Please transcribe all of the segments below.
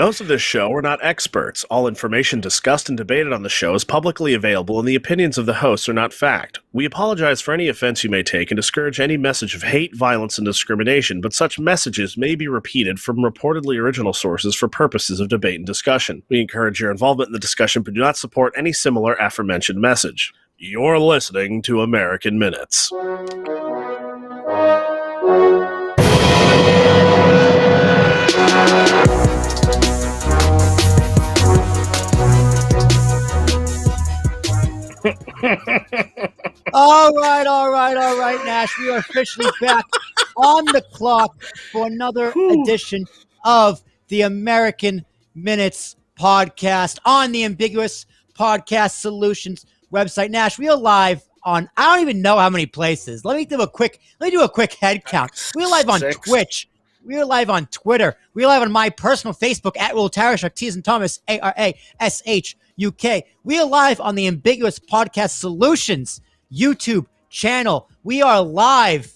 hosts of this show are not experts. All information discussed and debated on the show is publicly available, and the opinions of the hosts are not fact. We apologize for any offense you may take and discourage any message of hate, violence, and discrimination, but such messages may be repeated from reportedly original sources for purposes of debate and discussion. We encourage your involvement in the discussion, but do not support any similar aforementioned message. You're listening to American Minutes. All right, Nash. We are officially back on the clock for another edition of the American Minutes podcast on the Ambiguous Podcast Solutions website. Nash, we are live on, I don't even know how many places. Let me do a quick head count. We're live on Twitch. We are live on Twitter. We are live on my personal Facebook at Will Tarashuk, T's and Thomas, ARASHUK. We are live on the Ambiguous Podcast Solutions YouTube channel. We are live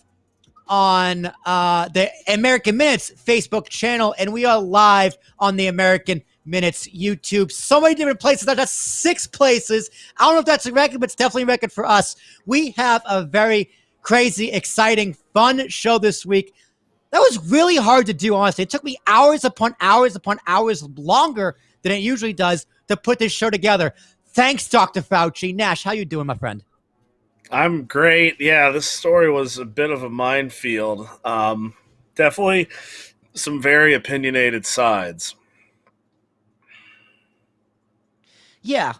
on the American Minutes Facebook channel, and we are live on the American Minutes YouTube. So many different places. That's 6 places. I don't know if that's a record, but it's definitely a record for us. We have a very crazy, exciting, fun show this week. That was really hard to do, honestly. It took me hours upon hours upon hours longer than it usually does to put this show together. Thanks, Dr. Fauci. Nash, how you doing, my friend? I'm great. Yeah, this story was a bit of a minefield. Definitely some very opinionated sides. Yeah,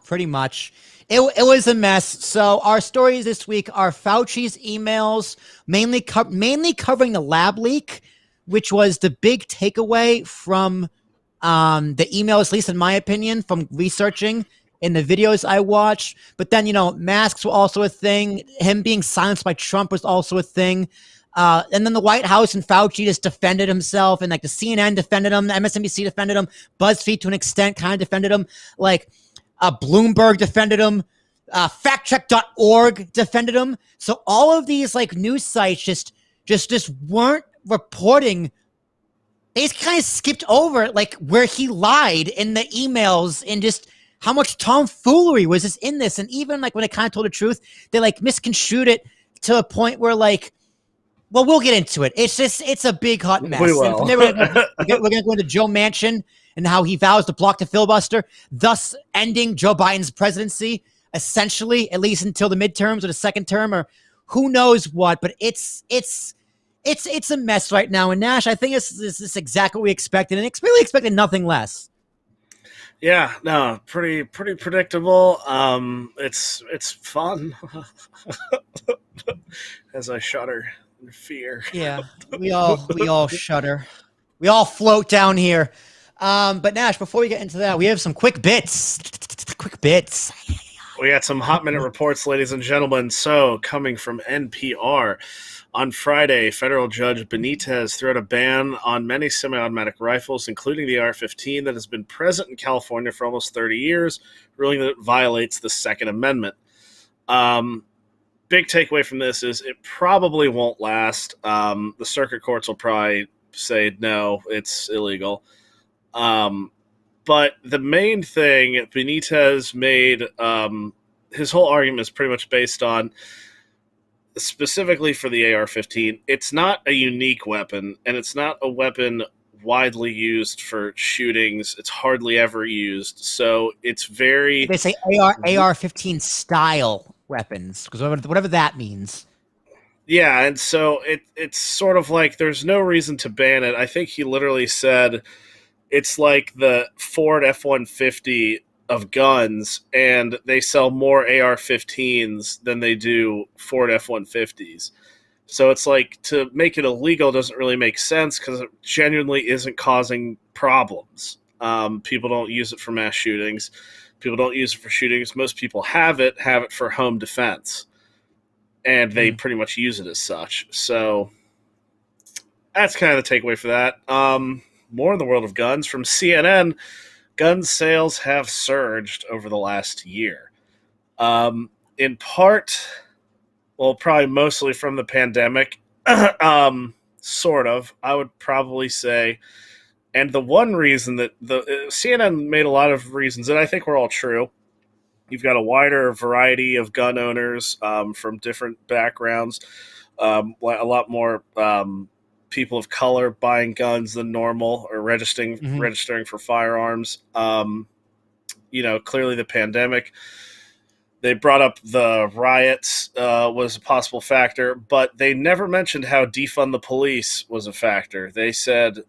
pretty much. It was a mess. So our stories this week are Fauci's emails, mainly covering the lab leak, which was the big takeaway from the emails, at least in my opinion, from researching in the videos I watched. But then, masks were also a thing. Him being silenced by Trump was also a thing. And then the White House and Fauci just defended himself, and like the CNN defended him, the MSNBC defended him, BuzzFeed to an extent kind of defended him, like Bloomberg defended him, factcheck.org defended him. So all of these like news sites just weren't reporting. They just kind of skipped over like where he lied in the emails and just how much tomfoolery was just in this. And even like when it kind of told the truth, they like misconstrued it to a point where like, well, we'll get into it. It's a big hot mess. We will. And from there, we're going to go into Joe Manchin and how he vows to block the filibuster, thus ending Joe Biden's presidency, essentially, at least until the midterms or the second term, or who knows what. But it's a mess right now. And Nash, I think this is exactly what we expected, and really expected nothing less. Yeah, no, pretty predictable. It's fun as I shudder in fear. Yeah, we all shudder. We all float down here. But Nash, before we get into that, we have some quick bits. We got some hot minute reports, ladies and gentlemen. So, coming from NPR, on Friday, federal judge Benitez threw out a ban on many semi-automatic rifles, including the AR-15 that has been present in California for almost 30 years, ruling that it violates the Second Amendment. Big takeaway from this is it probably won't last. The circuit courts will probably say, no, it's illegal. But the main thing Benitez made, his whole argument is pretty much based on, specifically for the AR-15, it's not a unique weapon, and it's not a weapon widely used for shootings. It's hardly ever used. So it's very... They say AR-15 style weapons, because whatever that means. Yeah, and so it's sort of like there's no reason to ban it. I think he literally said it's like the Ford F-150 of guns, and they sell more AR-15s than they do Ford F-150s. So it's like, to make it illegal doesn't really make sense because it genuinely isn't causing problems. People don't use it for mass shootings. People don't use it for shootings. Most people have it for home defense. And they pretty much use it as such. So that's kind of the takeaway for that. More in the world of guns from CNN. Gun sales have surged over the last year. In part, well, probably mostly from the pandemic. sort of. I would probably say. And the one reason that the CNN made a lot of reasons that I think were all true. You've got a wider variety of gun owners from different backgrounds, a lot more people of color buying guns than normal or Hmm. registering for firearms. Clearly the pandemic. They brought up the riots was a possible factor, but they never mentioned how defund the police was a factor. They said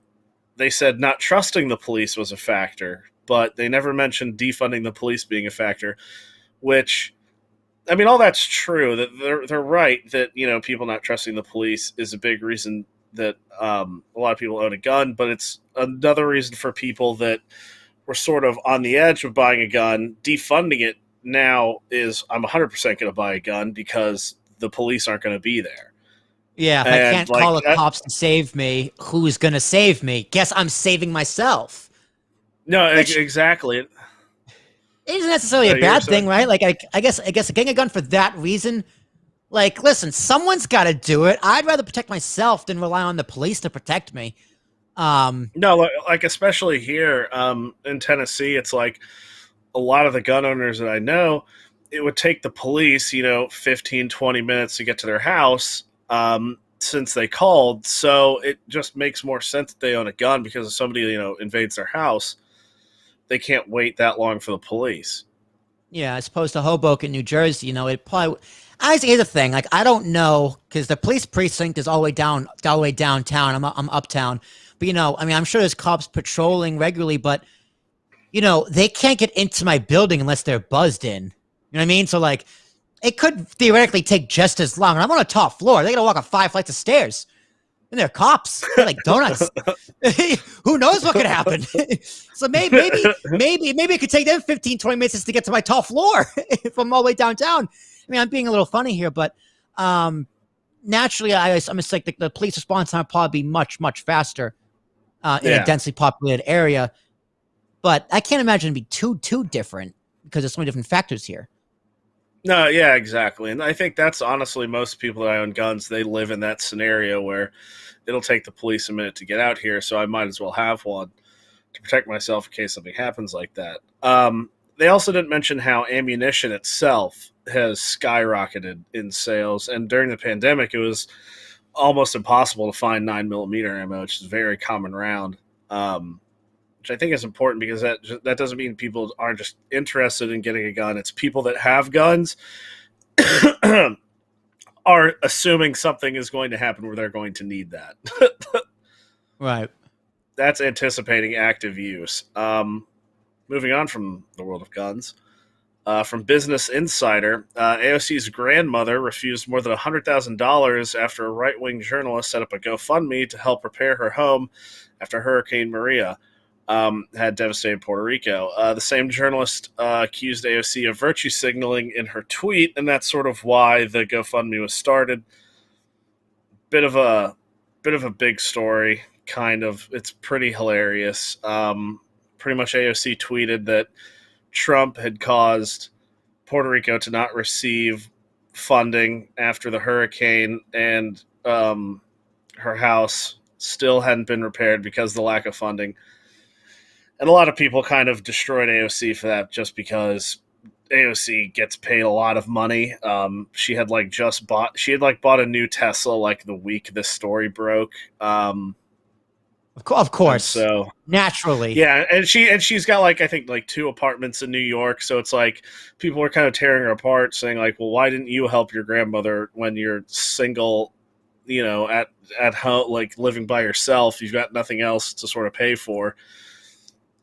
not trusting the police was a factor, but they never mentioned defunding the police being a factor. Which, I mean, all that's true. That they're right that people not trusting the police is a big reason that a lot of people own a gun, but it's another reason for people that were sort of on the edge of buying a gun. Defunding it now is I'm 100% going to buy a gun because the police aren't going to be there, Yeah, if I and can't like call the that. cops to save me, who's gonna save me? Guess I'm saving myself. No, Which exactly. isn't necessarily a You were bad thing, saying. right? Like I guess getting a gun for that reason. Like, listen, someone's got to do it. I'd rather protect myself than rely on the police to protect me. Um, No, like especially here in Tennessee, it's like a lot of the gun owners that I know, it would take the police, 15, 20 minutes to get to their house since they called. So it just makes more sense that they own a gun because if somebody, invades their house, they can't wait that long for the police. yeah, as opposed to Hoboken, New Jersey, it probably. I here's the thing. Like, I don't know because the police precinct is all the way down, all the way downtown. I'm uptown, but I mean, I'm sure there's cops patrolling regularly, but they can't get into my building unless they're buzzed in. You know what I mean? So like, it could theoretically take just as long. And I'm on a top floor. They got to walk up 5 flights of stairs. And they're cops. They're like donuts. Who knows what could happen? So maybe it could take them 15, 20 minutes just to get to my top floor from all the way downtown. I mean, I'm being a little funny here, but naturally, I'm just like the police response time would probably be much, much faster in a Yeah. densely populated area. But I can't imagine it'd be too different because there's so many different factors here. No, yeah, exactly. And I think that's honestly most people that I own guns, they live in that scenario where it'll take the police a minute to get out here, so I might as well have one to protect myself in case something happens like that. They also didn't mention how ammunition itself has skyrocketed in sales, and during the pandemic, it was almost impossible to find 9mm ammo, which is a very common round. Which I think is important because that doesn't mean people aren't just interested in getting a gun. It's people that have guns are assuming something is going to happen where they're going to need that. Right. That's anticipating active use. Moving on from the world of guns, from Business Insider, AOC's grandmother refused more than $100,000 after a right-wing journalist set up a GoFundMe to help repair her home after Hurricane Maria had devastated Puerto Rico. The same journalist accused AOC of virtue signaling in her tweet, and that's sort of why the GoFundMe was started. Bit of a big story, kind of. It's pretty hilarious. Pretty much AOC tweeted that Trump had caused Puerto Rico to not receive funding after the hurricane, and her house still hadn't been repaired because of the lack of funding. And a lot of people kind of destroyed AOC for that just because AOC gets paid a lot of money. She had bought a new Tesla like the week this story broke. Of And course. so Naturally. yeah, and she's got like I think like two apartments in New York, so it's like people are kind of tearing her apart, saying like, well, why didn't you help your grandmother when you're single, at home, like living by yourself, you've got nothing else to sort of pay for.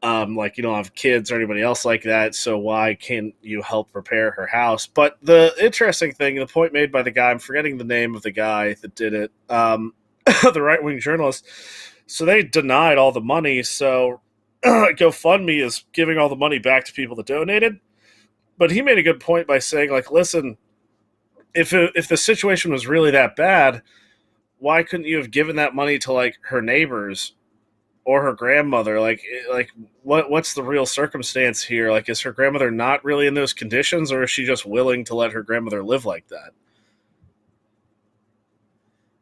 Like you don't have kids or anybody else like that, so why can't you help repair her house? But the interesting thing, the point made by the guy, I'm forgetting the name of the guy that did it, the right wing journalist. So they denied all the money. So GoFundMe is giving all the money back to people that donated. But he made a good point by saying, like, listen, if the situation was really that bad, why couldn't you have given that money to like her neighbors or her grandmother? Like what's the real circumstance here? Like, is her grandmother not really in those conditions, or is she just willing to let her grandmother live like that?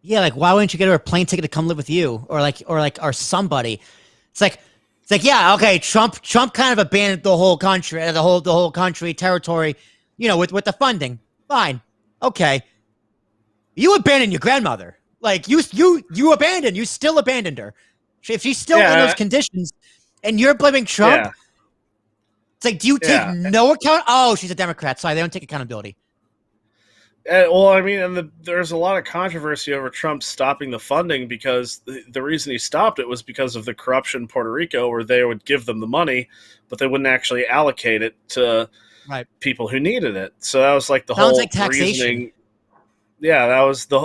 Yeah, like why wouldn't you get her a plane ticket to come live with you, or somebody? It's like yeah, okay. Trump kind of abandoned the whole country, the whole country territory, with the funding. Fine, okay. You abandoned your grandmother. Like you still abandoned her. If she's still in those Yeah, conditions, and you're blaming Trump, yeah, it's like, do you take yeah. no account? Oh, she's a Democrat. Sorry, they don't take accountability. Well, I mean, there's a lot of controversy over Trump stopping the funding because the reason he stopped it was because of the corruption in Puerto Rico, where they would give them the money, but they wouldn't actually allocate it to Right. people who needed it. So that was like the Sounds whole like taxation. reasoning. Yeah, that was the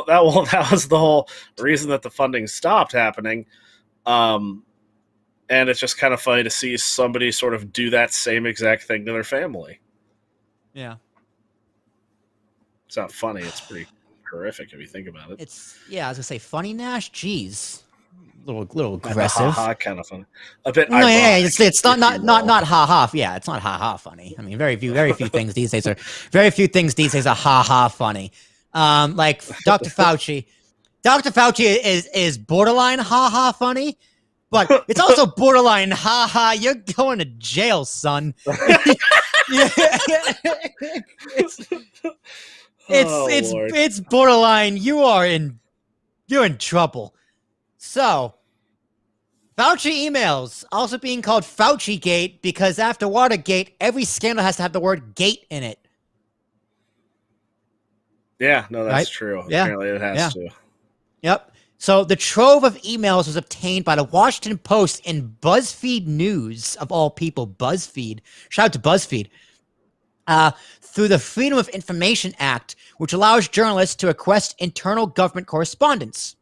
whole reason that the funding stopped happening. Um, and it's just kind of funny to see somebody sort of do that same exact thing to their family. Yeah. It's not funny. It's pretty horrific if you think about it. I was gonna say funny Nash. Jeez, little Ha aggressive. ha, kind of funny. A bit No, yeah, ironic. it's not If you will. ha ha. Yeah, it's not ha ha funny. I mean, very few things these days are ha ha funny. Like Dr. Fauci. Dr. Fauci is borderline ha ha funny, but it's also borderline ha ha. You're going to jail, son. Yeah. Oh, Lord. It's borderline. You're in trouble. So, Fauci emails also being called Faucigate because after Watergate, every scandal has to have the word "gate" in it. Yeah, no, that's Right? true. Yeah. Apparently, it has Yeah. to. Yep. So the trove of emails was obtained by the Washington Post and BuzzFeed News, of all people. BuzzFeed. Shout out to BuzzFeed. Through the Freedom of Information Act, which allows journalists to request internal government correspondence.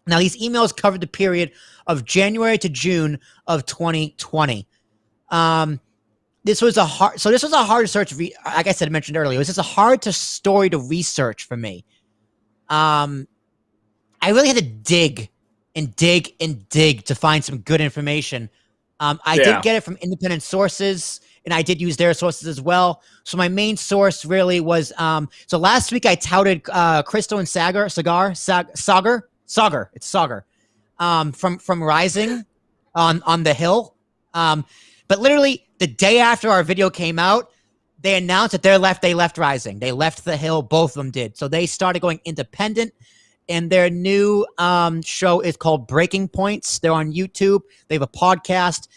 Now, these emails covered the period of January to June of 2020. This was a hard search. Like I said, mentioned earlier, it was just a hard story to research for me. I really had to dig and dig and dig to find some good information. I did get it from independent sources, and I did use their sources as well. So my main source really was so last week I touted Crystal and Sagar from Rising on the Hill. But literally the day after our video came out, they announced that they left Rising. They left the Hill. Both of them did. So they started going independent. And their new show is called Breaking Points. They're on YouTube. They have a podcast.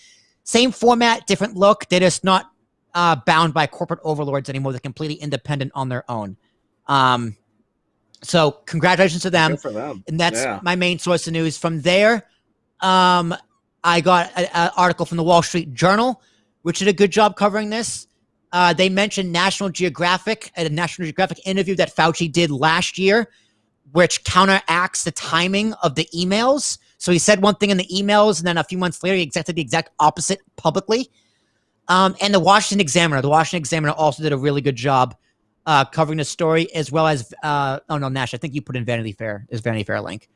Same format, different look. They're just not bound by corporate overlords anymore. They're completely independent on their own. So congratulations to them. Good for them. And that's my main source of news. From there, I got an article from the Wall Street Journal, which did a good job covering this. They mentioned National Geographic at a National Geographic interview that Fauci did last year, which counteracts the timing of the emails. So he said one thing in the emails, and then a few months later, he accepted the exact opposite publicly. And the Washington Examiner also did a really good job covering the story, as well as, Nash, I think you put in Vanity Fair link.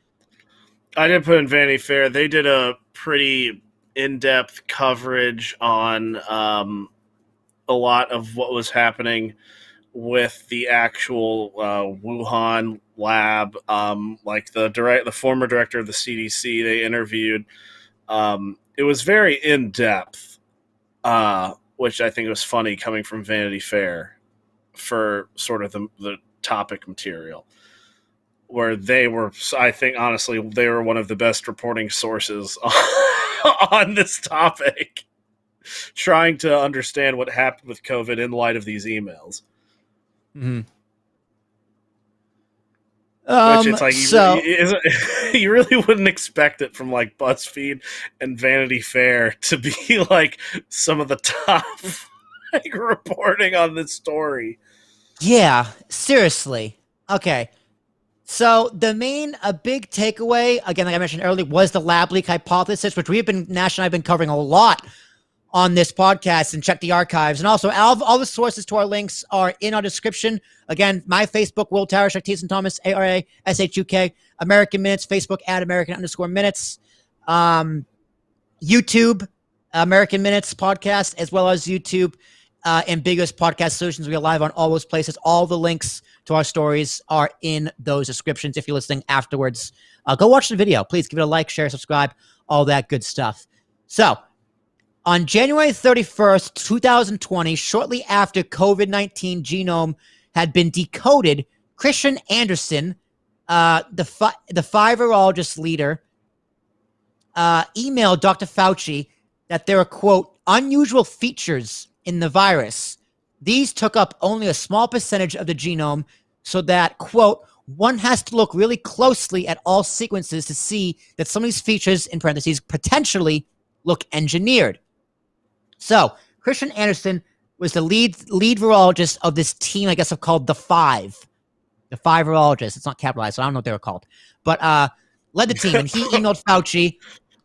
I did put in Vanity Fair. They did a pretty in-depth coverage on a lot of what was happening with the actual Wuhan lab, like the former director of the CDC they interviewed. It was very in depth, which I think was funny coming from Vanity Fair for sort of the topic material, where they were, I think honestly, they were one of the best reporting sources on this topic, trying to understand what happened with COVID in light of these emails. Mm-hmm. Which it's like you really wouldn't expect it from like BuzzFeed and Vanity Fair to be like some of the top like reporting on this story. Yeah, seriously. Okay. So a big takeaway, again, like I mentioned earlier, was the lab leak hypothesis, which Nash and I have been covering a lot on this podcast, and check the archives. And also, all the sources to our links are in our description. Again, my Facebook, Will Tarish, Teason Thomas, ARASHUK, American Minutes, Facebook @American_Minutes, YouTube, American Minutes podcast, as well as YouTube, Ambiguous Podcast Solutions. We are live on all those places. All the links to our stories are in those descriptions. If you're listening afterwards, go watch the video. Please give it a like, share, subscribe, all that good stuff. So, on January 31st, 2020, shortly after COVID-19 genome had been decoded, Christian Andersen, the virologist leader, emailed Dr. Fauci that there are, quote, unusual features in the virus. These took up only a small percentage of the genome, so that, quote, one has to look really closely at all sequences to see that some of these features, in parentheses, potentially look engineered. So, Christian Andersen was the lead virologist of this team, I guess, called the Five. The Five virologists. It's not capitalized, so I don't know what they were called. But led the team, and he emailed Fauci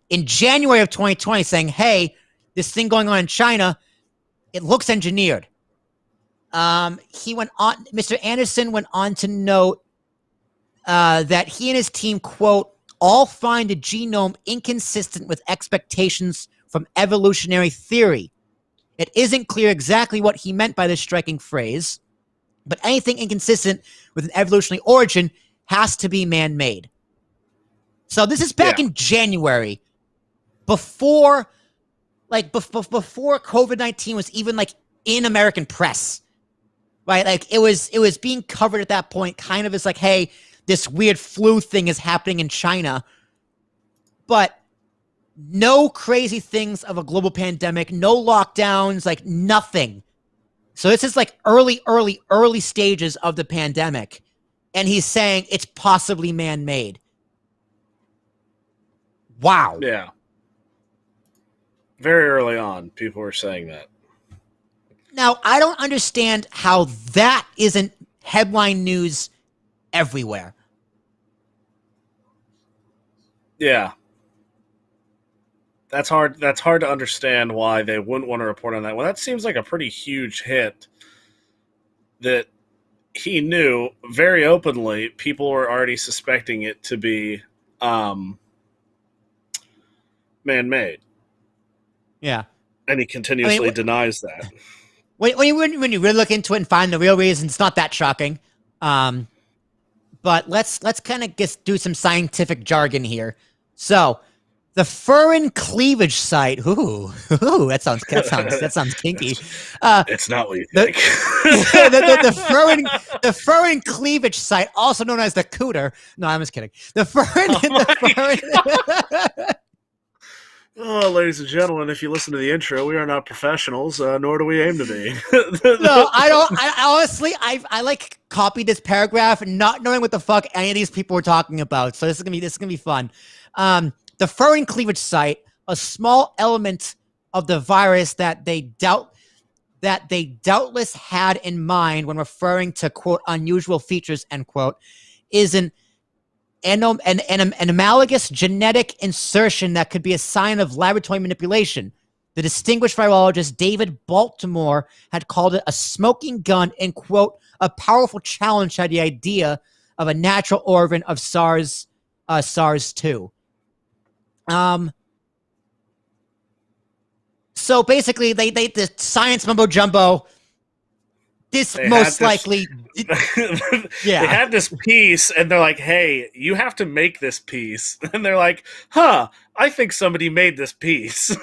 in January of 2020 saying, hey, this thing going on in China, it looks engineered. He went on, Mr. Andersen went on to note that he and his team, quote, all find the genome inconsistent with expectations from evolutionary theory. It isn't clear exactly what he meant by this striking phrase, but anything inconsistent with an evolutionary origin has to be man-made. So this is back in January, before COVID-19 was even like in American press, right? Like it was being covered at that point, kind of as like, hey, this weird flu thing is happening in China, but no crazy things of a global pandemic, no lockdowns, like nothing. So this is like early stages of the pandemic. And he's saying it's possibly man-made. Wow. Yeah. Very early on, people were saying that. Now, I don't understand how that isn't headline news everywhere. Yeah. That's hard to understand why they wouldn't want to report on that. Well, that seems like a pretty huge hit that he knew very openly. People were already suspecting it to be man-made. Yeah. And he continuously denies that. When you really look into it and find the real reason, it's not that shocking. But let's kind of just do some scientific jargon here. So, the furin cleavage site. Ooh, that sounds kinky. It's not what you think. The furin cleavage site, also known as the cooter. No, I'm just kidding. The furin. Oh, ladies and gentlemen, if you listen to the intro, we are not professionals, nor do we aim to be. No, I don't. I honestly, I like copied this paragraph, not knowing what the fuck any of these people were talking about. So this is gonna be fun. The furin cleavage site, a small element of the virus that they doubtless had in mind when referring to, quote, unusual features, end quote, is an analogous genetic insertion that could be a sign of laboratory manipulation. The distinguished virologist David Baltimore had called it a smoking gun and, quote, a powerful challenge to the idea of a natural origin of SARS-2. So basically, the science mumbo jumbo. They had this piece, and they're like, "Hey, you have to make this piece," and they're like, "Huh, I think somebody made this piece."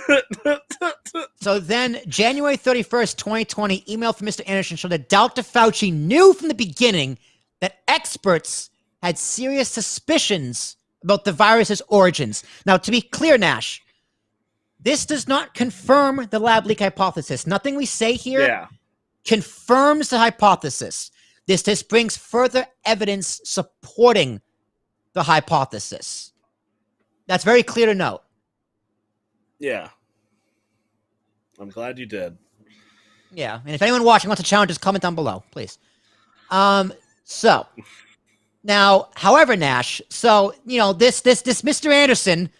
So then, January 31st, 2020, email from Mr. Anderson showed that Dr. Fauci knew from the beginning that experts had serious suspicions about the virus's origins. Now, to be clear, Nash, this does not confirm the lab leak hypothesis. Nothing we say here confirms the hypothesis. This brings further evidence supporting the hypothesis. That's very clear to note. Yeah. I'm glad you did. Yeah, and if anyone watching wants to challenge, just comment down below, please. So... Now, however, Nash, so, you know, this Mr. Anderson,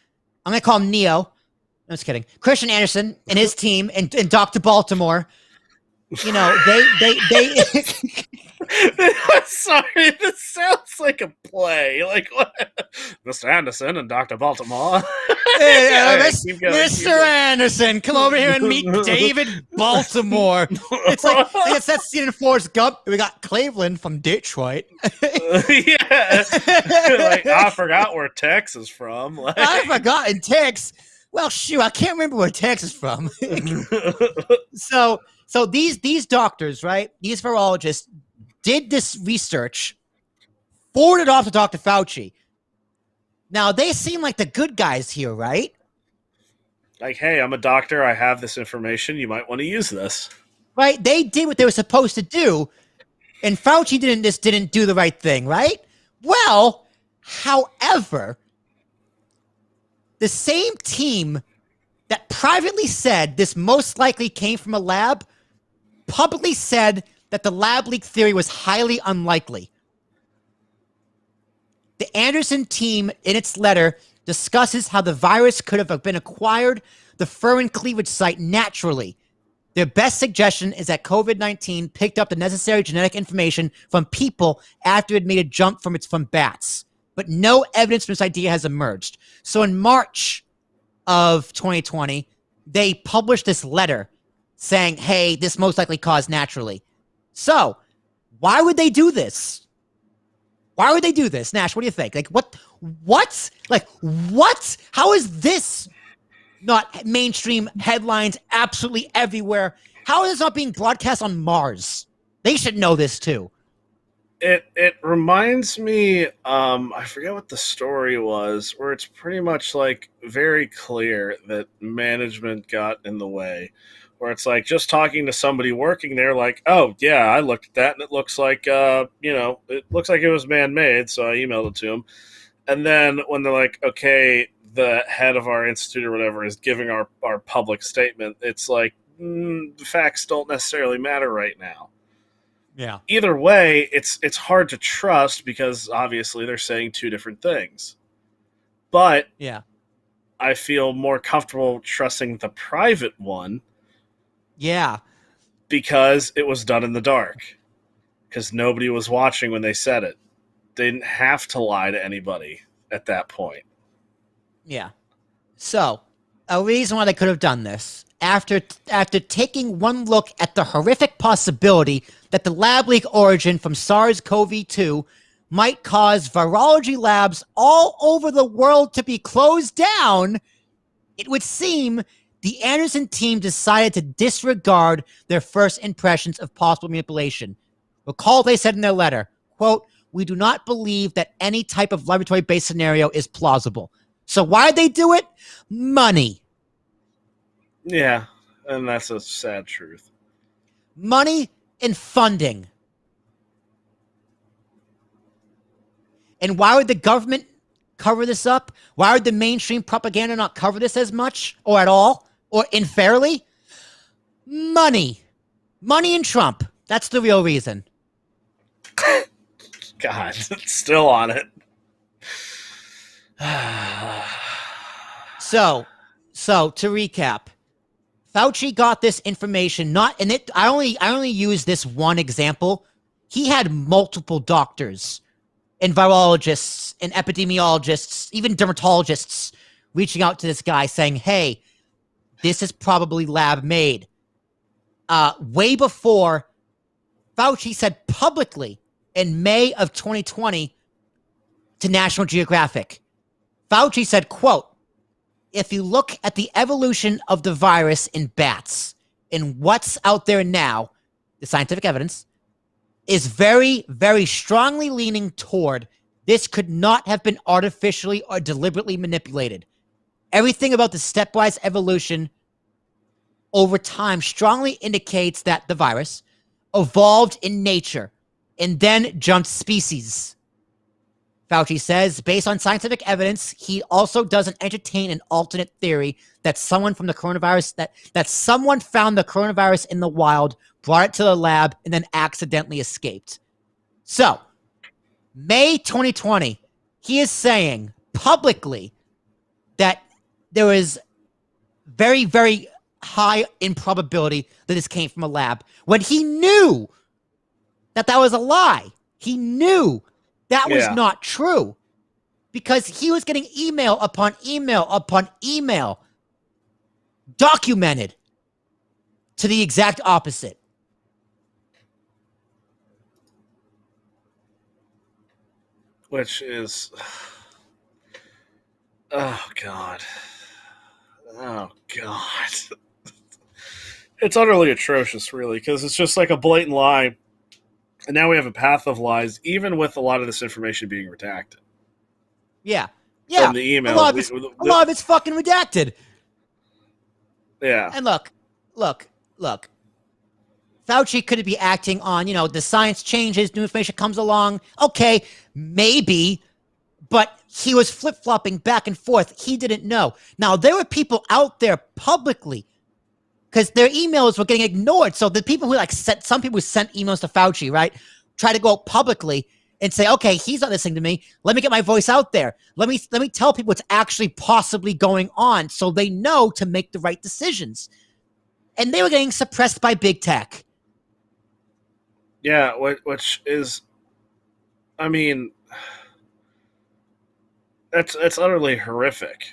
I'm going to call him Neo. I'm just kidding. Christian Andersen and his team and Dr. Baltimore, you know, they Sorry, this sounds like a play. Like what? Mr. Anderson and Dr. Baltimore. Hey, Yeah, keep going. Mr. Anderson, come over here and meet David Baltimore. It's like it's that scene in Forrest Gump. We got Cleveland from Detroit. Yeah. Like, I forgot where Tex is from. Like, I forgot in Texas. Well, shoot, I can't remember where Texas is from. So these doctors, right? These virologists did this research, forwarded off to Dr. Fauci. Now they seem like the good guys here, right? like, hey, I'm a doctor. I have this information. You might want to use this. Right? They did what they were supposed to do, and Fauci didn't do the right thing, right? Well, however, the same team that privately said this most likely came from a lab publicly said that the lab leak theory was highly unlikely. The Anderson team, in its letter, discusses how the virus could have been acquired the fur and cleavage site naturally. Their best suggestion is that COVID-19 picked up the necessary genetic information from people after it made a jump from bats. But no evidence from this idea has emerged. So in March of 2020, they published this letter saying, hey, this most likely caused naturally. So why would they do this? Why would they do this? Nash, what do you think? Like, what? Like, what? How is this not mainstream headlines absolutely everywhere? How is this not being broadcast on Mars? They should know this too. It reminds me, I forget what the story was, where it's pretty much like very clear that management got in the way. Where it's like just talking to somebody working there, like, oh yeah, I looked at that and it looks like, it looks like it was man-made, so I emailed it to him. And then when they're like, okay, the head of our institute or whatever is giving our public statement, it's like, the facts don't necessarily matter right now. Yeah. Either way, it's hard to trust because obviously they're saying two different things. But Yeah. I feel more comfortable trusting the private one. Yeah. Because it was done in the dark. Because nobody was watching when they said it. They didn't have to lie to anybody at that point. Yeah. So, a reason why they could have done this, after taking one look at the horrific possibility that the lab leak origin from SARS-CoV-2 might cause virology labs all over the world to be closed down, it would seem the Anderson team decided to disregard their first impressions of possible manipulation. Recall they said in their letter, quote, "We do not believe that any type of laboratory-based scenario is plausible." So why did they do it? Money. Yeah, and that's a sad truth. Money and funding. And why would the government cover this up? Why would the mainstream propaganda not cover this as much or at all? Or unfairly? Money. Money and Trump. That's the real reason. God, still on it. So to recap, Fauci got this information I only use this one example. He had multiple doctors and virologists and epidemiologists, even dermatologists reaching out to this guy saying, hey, this is probably lab made. Way before Fauci said publicly in May of 2020 to National Geographic, Fauci said, quote, "If you look at the evolution of the virus in bats and what's out there now, the scientific evidence is very, very strongly leaning toward this could not have been artificially or deliberately manipulated. Everything about the stepwise evolution over time strongly indicates that the virus evolved in nature and then jumped species." Fauci says, based on scientific evidence, he also doesn't entertain an alternate theory that someone found the coronavirus in the wild, brought it to the lab, and then accidentally escaped. So, May 2020, he is saying publicly that there is very, very high improbability that this came from a lab when he knew that was a lie. He knew that was Yeah. not true because he was getting email upon email upon email documented to the exact opposite. Which is, oh God. Oh God. It's utterly atrocious, really, because it's just like a blatant lie. And now we have a path of lies, even with a lot of this information being redacted Yeah. from Yeah. the A emails. lot of it's a lot of it's fucking redacted. Yeah. And look. Fauci could be acting on, the science changes, new information comes along. Okay, maybe, but he was flip-flopping back and forth. He didn't know. Now, there were people out there publicly because their emails were getting ignored. So the people who some people who sent emails to Fauci, right, try to go out publicly and say, okay, he's not listening to me. Let me get my voice out there. Let me tell people what's actually possibly going on so they know to make the right decisions. And they were getting suppressed by big tech. Yeah, which is, I mean, that's utterly horrific.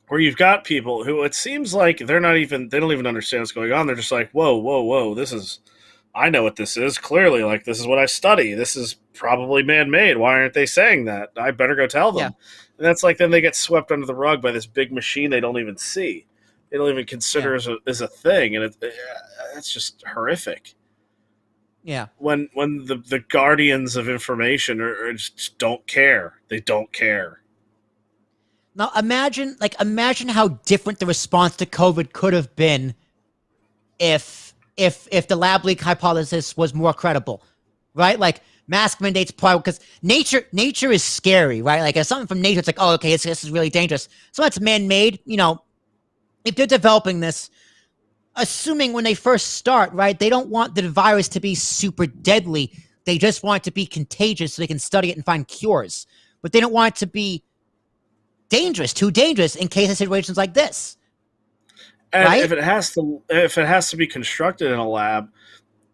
Where you've got people who it seems like they don't even understand what's going on. They're just like, whoa, whoa, whoa, I know what this is. Clearly, like, this is what I study. This is probably man-made. Why aren't they saying that? I better go tell them. Yeah. And that's like, then they get swept under the rug by this big machine they don't even see. They don't even consider as a thing. And it's just horrific. Yeah. When the guardians of information just don't care. They don't care. Now imagine how different the response to COVID could have been if the lab leak hypothesis was more credible, right? Like mask mandates, probably because nature is scary, right? Like if something from nature, it's like, oh, okay, this is really dangerous. So that's man-made, if they're developing this, assuming when they first start, right, they don't want the virus to be super deadly. They just want it to be contagious so they can study it and find cures. But they don't want it to be too dangerous in case of situations like this. And right? if it has to be constructed in a lab,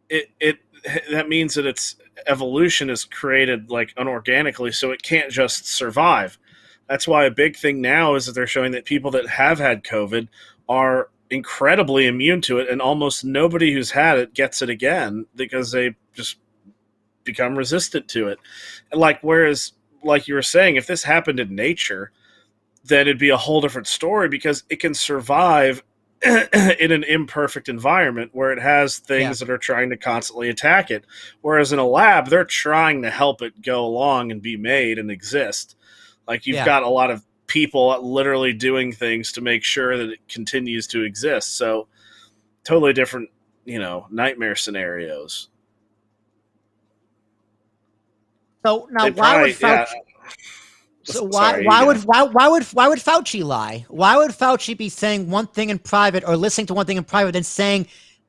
that means that its evolution is created like unorganically, so it can't just survive. That's why a big thing now is that they're showing that people that have had COVID are incredibly immune to it, and almost nobody who's had it gets it again because they just become resistant to it. And whereas, like you were saying, if this happened in nature, then it'd be a whole different story because it can survive in an imperfect environment where it has things that are trying to constantly attack it. Whereas in a lab, they're trying to help it go along and be made and exist. Like you've got a lot of people literally doing things to make sure that it continues to exist. So totally different, nightmare scenarios. So now why would Fauci So why would Fauci lie? Why would Fauci be saying one thing in private or listening to one thing in private and saying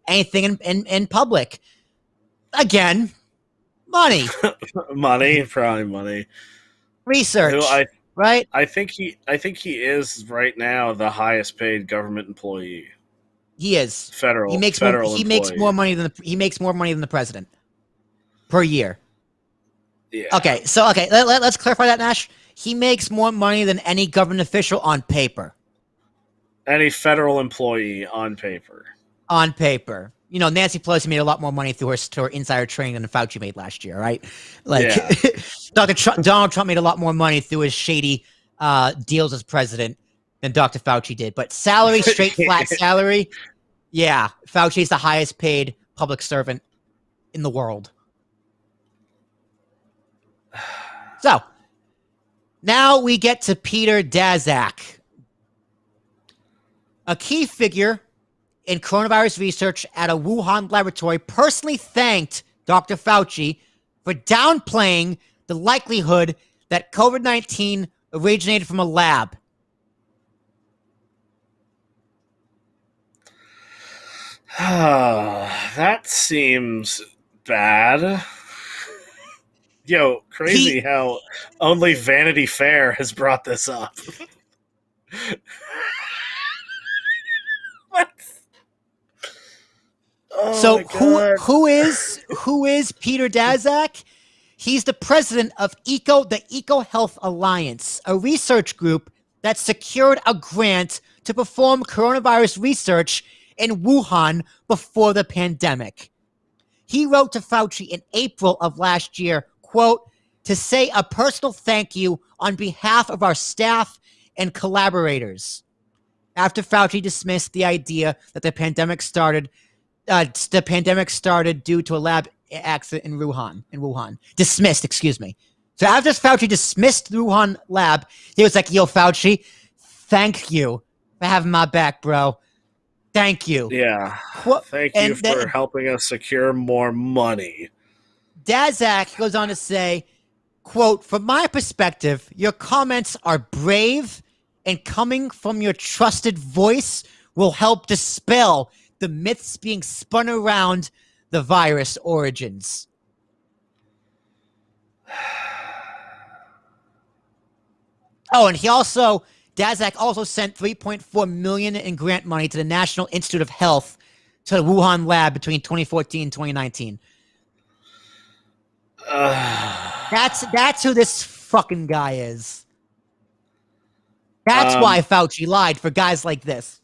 anything in public? Again, money. Probably money. Research, right? I think he is right now the highest paid government employee. He is. Federal. He makes more money than the president per year. Yeah. Okay, so let's clarify that, Nash. He makes more money than any government official on paper. Any federal employee on paper. On paper. Nancy Pelosi made a lot more money through her insider trading than Fauci made last year, right? Donald Trump made a lot more money through his shady deals as president than Dr. Fauci did. But salary, straight flat salary, Fauci's the highest paid public servant in the world. So, now we get to Peter Daszak, a key figure in coronavirus research at a Wuhan laboratory, personally thanked Dr. Fauci for downplaying the likelihood that COVID-19 originated from a lab. That seems bad. Yo, crazy how only Vanity Fair has brought this up. What? Oh So my god. who is Peter Daszak? He's the president of the Eco Health Alliance, a research group that secured a grant to perform coronavirus research in Wuhan before the pandemic. He wrote to Fauci in April of last year, quote, to say a personal thank you on behalf of our staff and collaborators. After Fauci dismissed the idea that the pandemic started due to a lab accident in Wuhan. Dismissed, excuse me. So after Fauci dismissed the Wuhan lab, he was like, yo, Fauci, thank you for having my back, bro. Thank you. Yeah. Thank you for helping us secure more money. Daszak goes on to say, quote, from my perspective, your comments are brave and coming from your trusted voice will help dispel the myths being spun around the virus origins. Oh, and Daszak also sent $3.4 million in grant money to the National Institute of Health to the Wuhan lab between 2014 and 2019. That's who this fucking guy is. That's why Fauci lied for guys like this.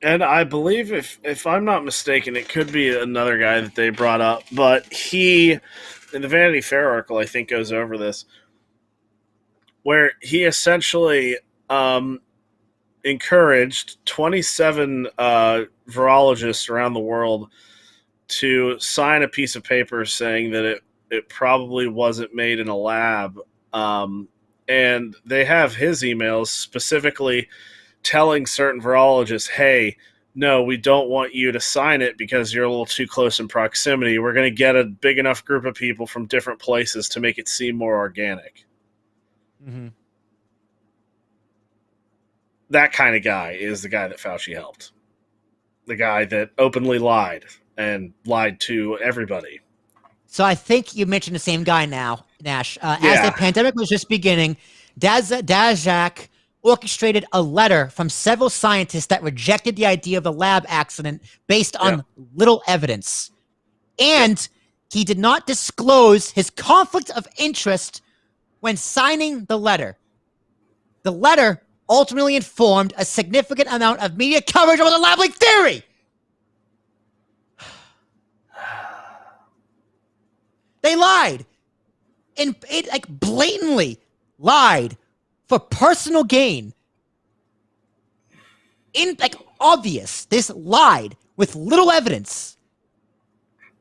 And I believe, if I'm not mistaken, it could be another guy that they brought up, but he, in the Vanity Fair article, I think goes over this, where he essentially encouraged 27 virologists around the world to sign a piece of paper saying that it probably wasn't made in a lab. And they have his emails specifically telling certain virologists, hey, no, we don't want you to sign it because you're a little too close in proximity. We're going to get a big enough group of people from different places to make it seem more organic. Mm-hmm. That kind of guy is the guy that Fauci helped. The guy that openly lied and lied to everybody. So I think you mentioned the same guy now, Nash. As the pandemic was just beginning, Daszak orchestrated a letter from several scientists that rejected the idea of the lab accident based on little evidence. And he did not disclose his conflict of interest when signing the letter. The letter ultimately informed a significant amount of media coverage over the lab leak theory. They lied. And it like blatantly lied for personal gain. Obvious. This lied with little evidence.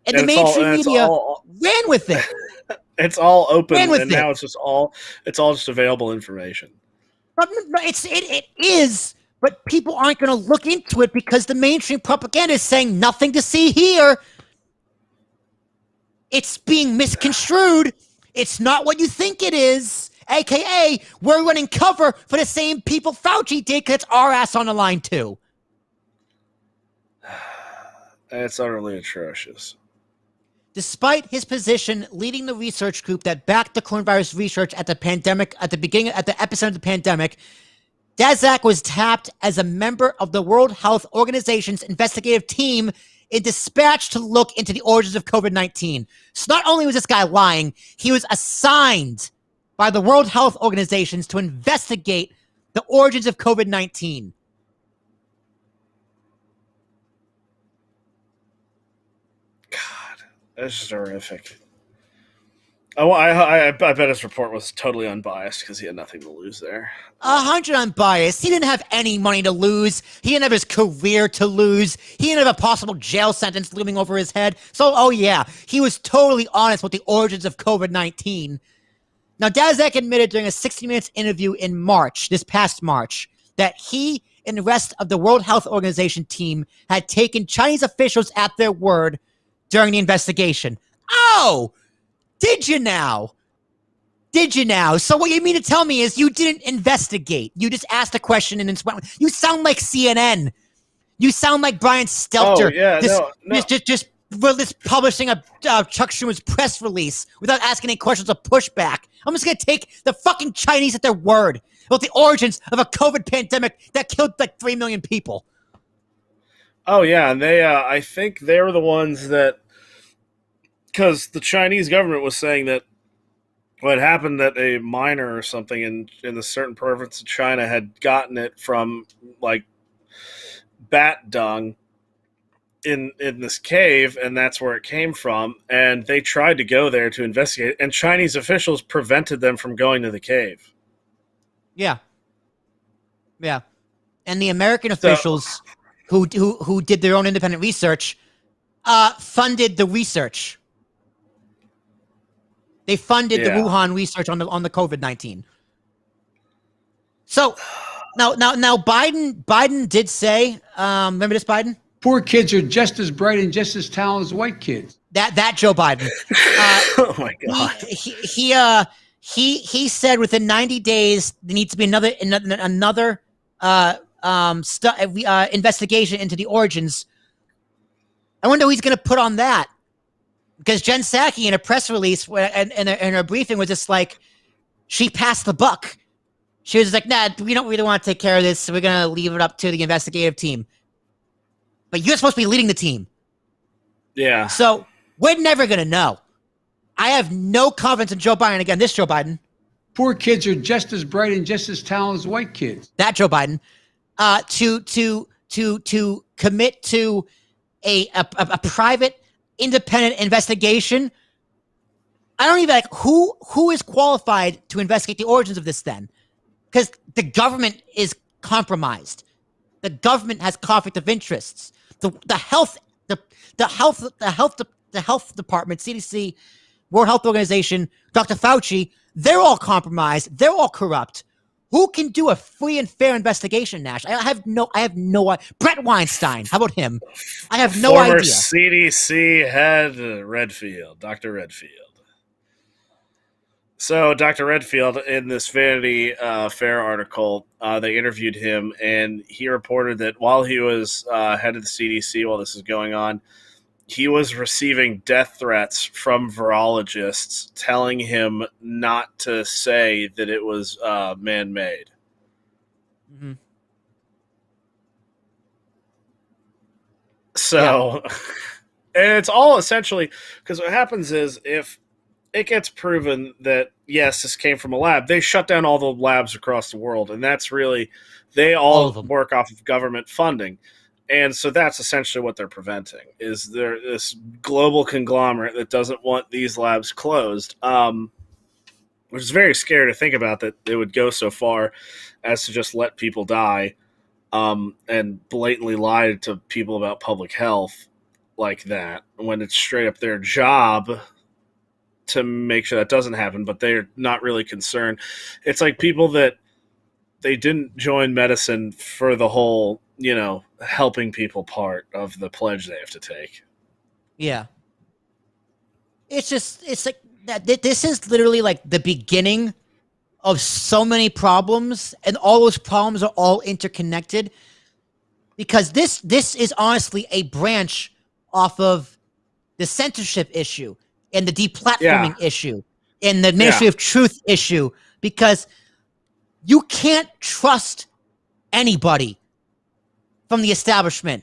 And the mainstream media ran with it. It's all open, and now it's all just available information. It is, but people aren't going to look into it because the mainstream propaganda is saying nothing to see here. It's being misconstrued. It's not what you think it is. AKA, we're running cover for the same people Fauci did because it's our ass on the line too. It's utterly atrocious. Despite his position leading the research group that backed the coronavirus research at the epicenter of the pandemic, Daszak was tapped as a member of the World Health Organization's investigative team and dispatched to look into the origins of COVID-19. So not only was this guy lying, he was assigned by the World Health Organizations to investigate the origins of COVID-19. God, that's just horrific. I bet his report was totally unbiased because he had nothing to lose there. 100 unbiased. He didn't have any money to lose. He didn't have his career to lose. He didn't have a possible jail sentence looming over his head. So, he was totally honest with the origins of COVID-19. Now, Daszak admitted during a 60 Minutes interview in this past March, that he and the rest of the World Health Organization team had taken Chinese officials at their word during the investigation. Oh! Did you now? So what you mean to tell me is you didn't investigate. You just asked a question and then went. You sound like CNN. You sound like Brian Stelter. Oh, yeah, just publishing a Chuck Schumer's press release without asking any questions or pushback. I'm just going to take the fucking Chinese at their word about the origins of a COVID pandemic that killed like 3 million people. Oh yeah, and they I think they were the ones that, because the Chinese government was saying that what happened, that a miner or something in a certain province of China had gotten it from like bat dung in this cave, and that's where it came from. And they tried to go there to investigate, and Chinese officials prevented them from going to the cave. Yeah, yeah. And the American So officials who did their own independent research funded the research. They funded the yeah, Wuhan research on the COVID-19. So now Biden did say, remember this, Biden? Poor kids are just as bright and just as talented as white kids. That Joe Biden. oh my He god, he he said within 90 days there needs to be another investigation into the origins. I wonder who he's going to put on that, because Jen Psaki in a press release and in her briefing was just like, she passed the buck. She was like, nah, we don't really want to take care of this, so we're going to leave it up to the investigative team. But you're supposed to be leading the team. yeah. So we're never going to know. I have no confidence in Joe Biden. Again, this Joe Biden. Poor kids are just as bright and just as talented as white kids. That Joe Biden. To commit to a private, independent investigation. I don't even like who is qualified to investigate the origins of this then, because the government is compromised. The government has conflict of interests. The health department, CDC, World Health Organization, Dr. Fauci, they're all compromised. They're all corrupt. Who can do a free and fair investigation, Nash? I have no Brett Weinstein. How about him? I have no Former idea. CDC head Redfield, Dr. Redfield. So Dr. Redfield, in this Vanity Fair article, they interviewed him, and he reported that while he was head of the CDC, while this is going on, he was receiving death threats from virologists telling him not to say that it was man-made. Mm-hmm. So, and it's all essentially, because what happens is if it gets proven that, yes, this came from a lab, they shut down all the labs across the world, and that's really, they all work off of government funding. And so that's essentially what they're preventing, is there this global conglomerate that doesn't want these labs closed, which is very scary to think about, that they would go so far as to just let people die and blatantly lie to people about public health like that, when it's straight up their job to make sure that doesn't happen, but they're not really concerned. It's like people that they didn't join medicine for the whole, helping people part of the pledge they have to take. Yeah. It's like that. This is literally like the beginning of so many problems, and all those problems are all interconnected, because this is honestly a branch off of the censorship issue and the deplatforming issue and the Ministry of Truth issue, because you can't trust anybody from the establishment.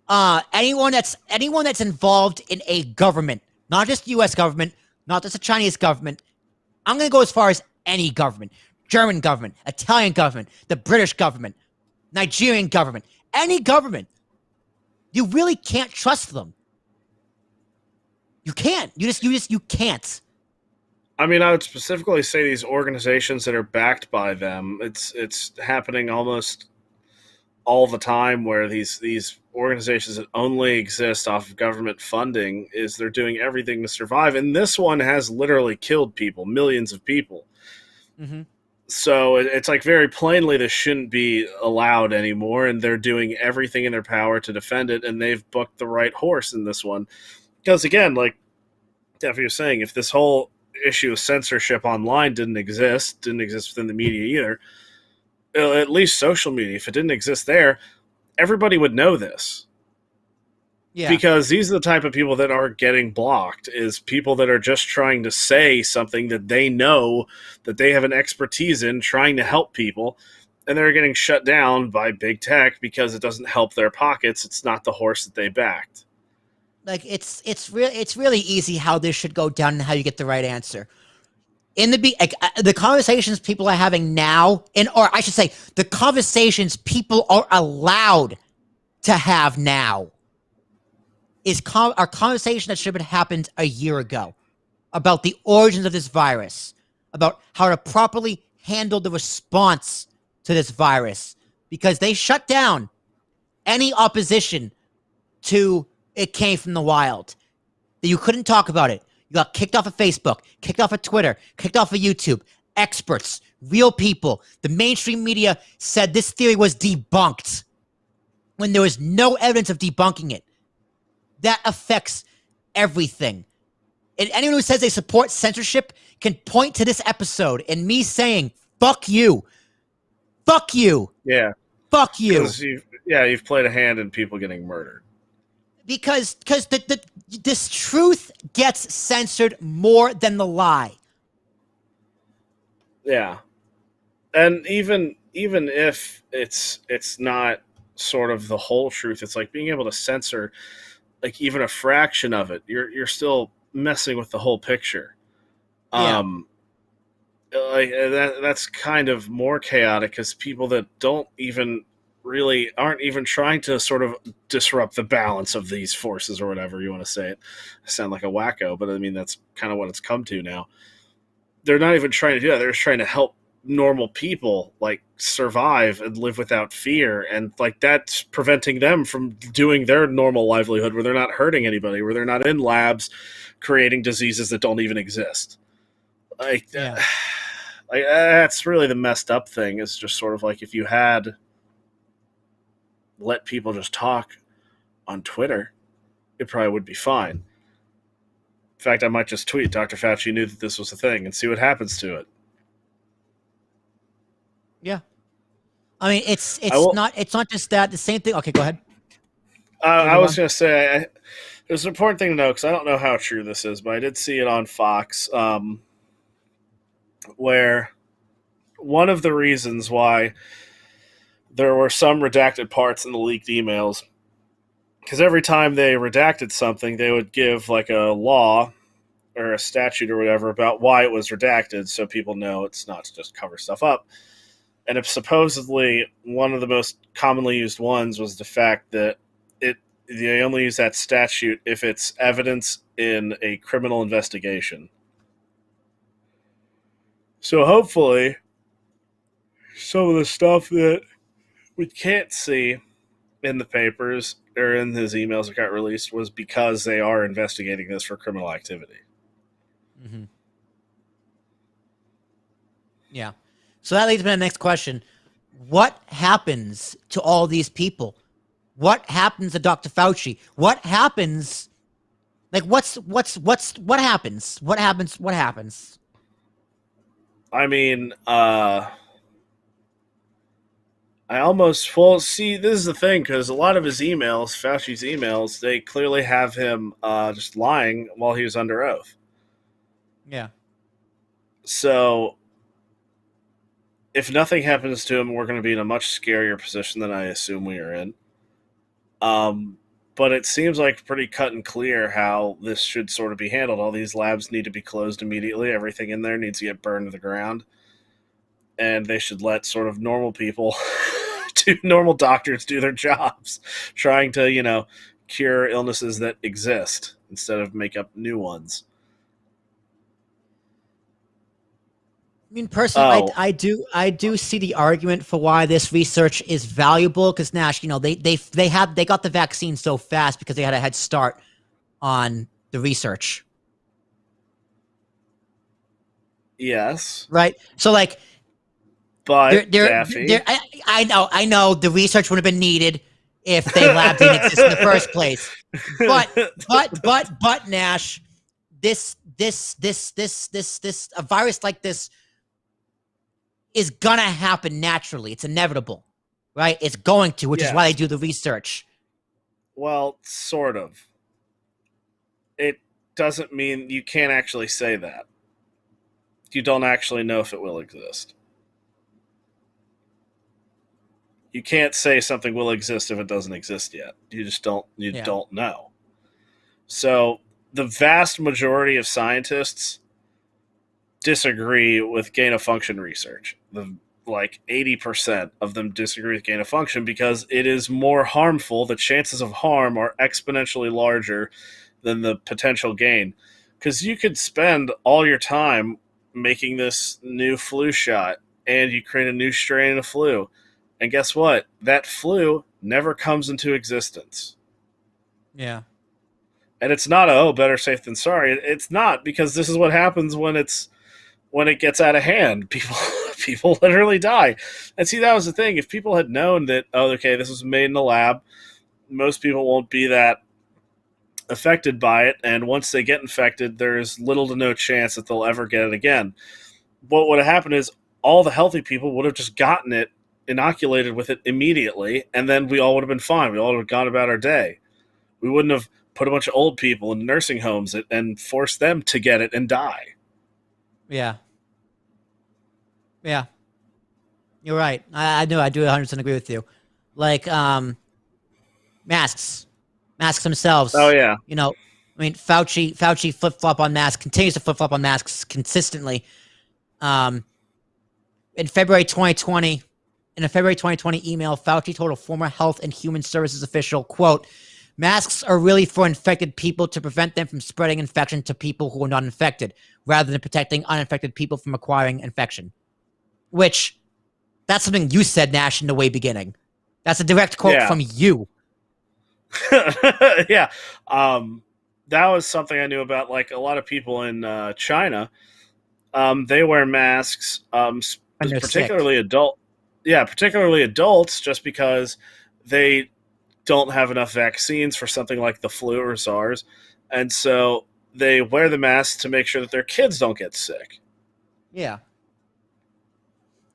Anyone that's involved in a government, not just the U.S. government, not just the Chinese government. I'm going to go as far as any government: German government, Italian government, the British government, Nigerian government, any government. You really can't trust them. You can't. You can't. I mean, I would specifically say these organizations that are backed by them, it's happening almost all the time, where these organizations that only exist off of government funding, is they're doing everything to survive. And this one has literally killed people, millions of people. Mm-hmm. So it's like, very plainly, this shouldn't be allowed anymore, and they're doing everything in their power to defend it, and they've booked the right horse in this one. Because again, like Daffy was saying, if this whole issue of censorship online didn't exist within the media either, at least social media, if it didn't exist there, everybody would know this. Yeah. Because these are the type of people that are getting blocked, is people that are just trying to say something that they know that they have an expertise in, trying to help people, and they're getting shut down by big tech because it doesn't help their pockets. It's not the horse that they backed. Like it's really easy how this should go down and how you get the right answer. The conversations people are having now, or I should say, the conversations people are allowed to have now, are conversation that should have happened a year ago about the origins of this virus, about how to properly handle the response to this virus, because they shut down any opposition to it came from the wild. You couldn't talk about it. You got kicked off of Facebook, kicked off of Twitter, kicked off of YouTube. Experts, real people. The mainstream media said this theory was debunked when there was no evidence of debunking it. That affects everything. And anyone who says they support censorship can point to this episode and me saying, fuck you. Fuck you. Yeah. Fuck you. You've played a hand in people getting murdered. Because this truth gets censored more than the lie. Yeah. And even if it's not sort of the whole truth, it's like being able to censor like even a fraction of it. You're still messing with the whole picture. Yeah. Like that's kind of more chaotic because people that aren't even trying to sort of disrupt the balance of these forces or whatever you want to say it. I sound like a wacko, but I mean that's kind of what it's come to now. They're not even trying to do that. They're just trying to help normal people like survive and live without fear, and like that's preventing them from doing their normal livelihood where they're not hurting anybody, where they're not in labs creating diseases that don't even exist. Like, Yeah. like that's really the messed up thing. Is just sort of like if you had let people just talk on Twitter, it probably would be fine. In fact, I might just tweet Dr. Fauci knew that this was a thing and see what happens to it. Yeah. I mean, it's not just that. The same thing. Okay, go ahead. I was going to say, there's an important thing to know because I don't know how true this is, but I did see it on Fox, where one of the reasons why there were some redacted parts in the leaked emails, because every time they redacted something, they would give like a law or a statute or whatever about why it was redacted, so people know it's not to just cover stuff up. And if supposedly one of the most commonly used ones was the fact that they only use that statute if it's evidence in a criminal investigation. So hopefully some of the stuff that we can't see in the papers or in his emails that got released was because they are investigating this for criminal activity. Mm-hmm. Yeah. So that leads me to the next question. What happens to all these people? What happens to Dr. Fauci? What happens? Like, what happens? What happens? I mean, see, this is the thing, because a lot of his emails, Fauci's emails, they clearly have him just lying while he was under oath. Yeah. So, if nothing happens to him, we're going to be in a much scarier position than I assume we are in. But it seems like pretty cut and clear how this should sort of be handled. All these labs need to be closed immediately. Everything in there needs to get burned to the ground. And they should let sort of normal people, normal doctors do their jobs, trying to, cure illnesses that exist instead of make up new ones. I mean, personally, I do see the argument for why this research is valuable, because Nash, they got the vaccine so fast because they had a head start on the research. Yes. Right. So like, but I know the research would have been needed if they lab didn't exist in the first place. But Nash, this a virus like this is gonna happen naturally. It's inevitable, right? It's going to, which is why they do the research. Well, sort of. It doesn't mean you can't actually say that. You don't actually know if it will exist. You can't say something will exist if it doesn't exist yet. You just don't. You Yeah. don't know. So the vast majority of scientists disagree with gain of function research. Like 80% of them disagree with gain of function because it is more harmful. The chances of harm are exponentially larger than the potential gain. Because you could spend all your time making this new flu shot and you create a new strain of flu. And guess what? That flu never comes into existence. Yeah. And it's not better safe than sorry. It's not, because this is what happens when it gets out of hand. People literally die. And see, that was the thing. If people had known that, oh, okay, this was made in the lab, most people won't be that affected by it, and once they get infected, there's little to no chance that they'll ever get it again. What would have happened is all the healthy people would have just gotten it, inoculated with it immediately, and then we all would have been fine. We all would have gone about our day. We wouldn't have put a bunch of old people in nursing homes and forced them to get it and die. Yeah. Yeah. You're right. I do 100% agree with you. Like, masks Oh themselves. yeah, You know, I mean, Fauci flip flop on masks, continues to flip flop on masks consistently. Um, in February 2020, in a February 2020 email, Fauci told a former Health and Human Services official, quote, "Masks are really for infected people to prevent them from spreading infection to people who are not infected, rather than protecting uninfected people from acquiring infection." Which, that's something you said, Nash, in the way beginning. That's a direct quote yeah. from you. Yeah. That was something I knew about. Like a lot of people in China, they wear masks, When they're sick. particularly particularly adults, just because they don't have enough vaccines for something like the flu or SARS, and so they wear the mask to make sure that their kids don't get sick. Yeah.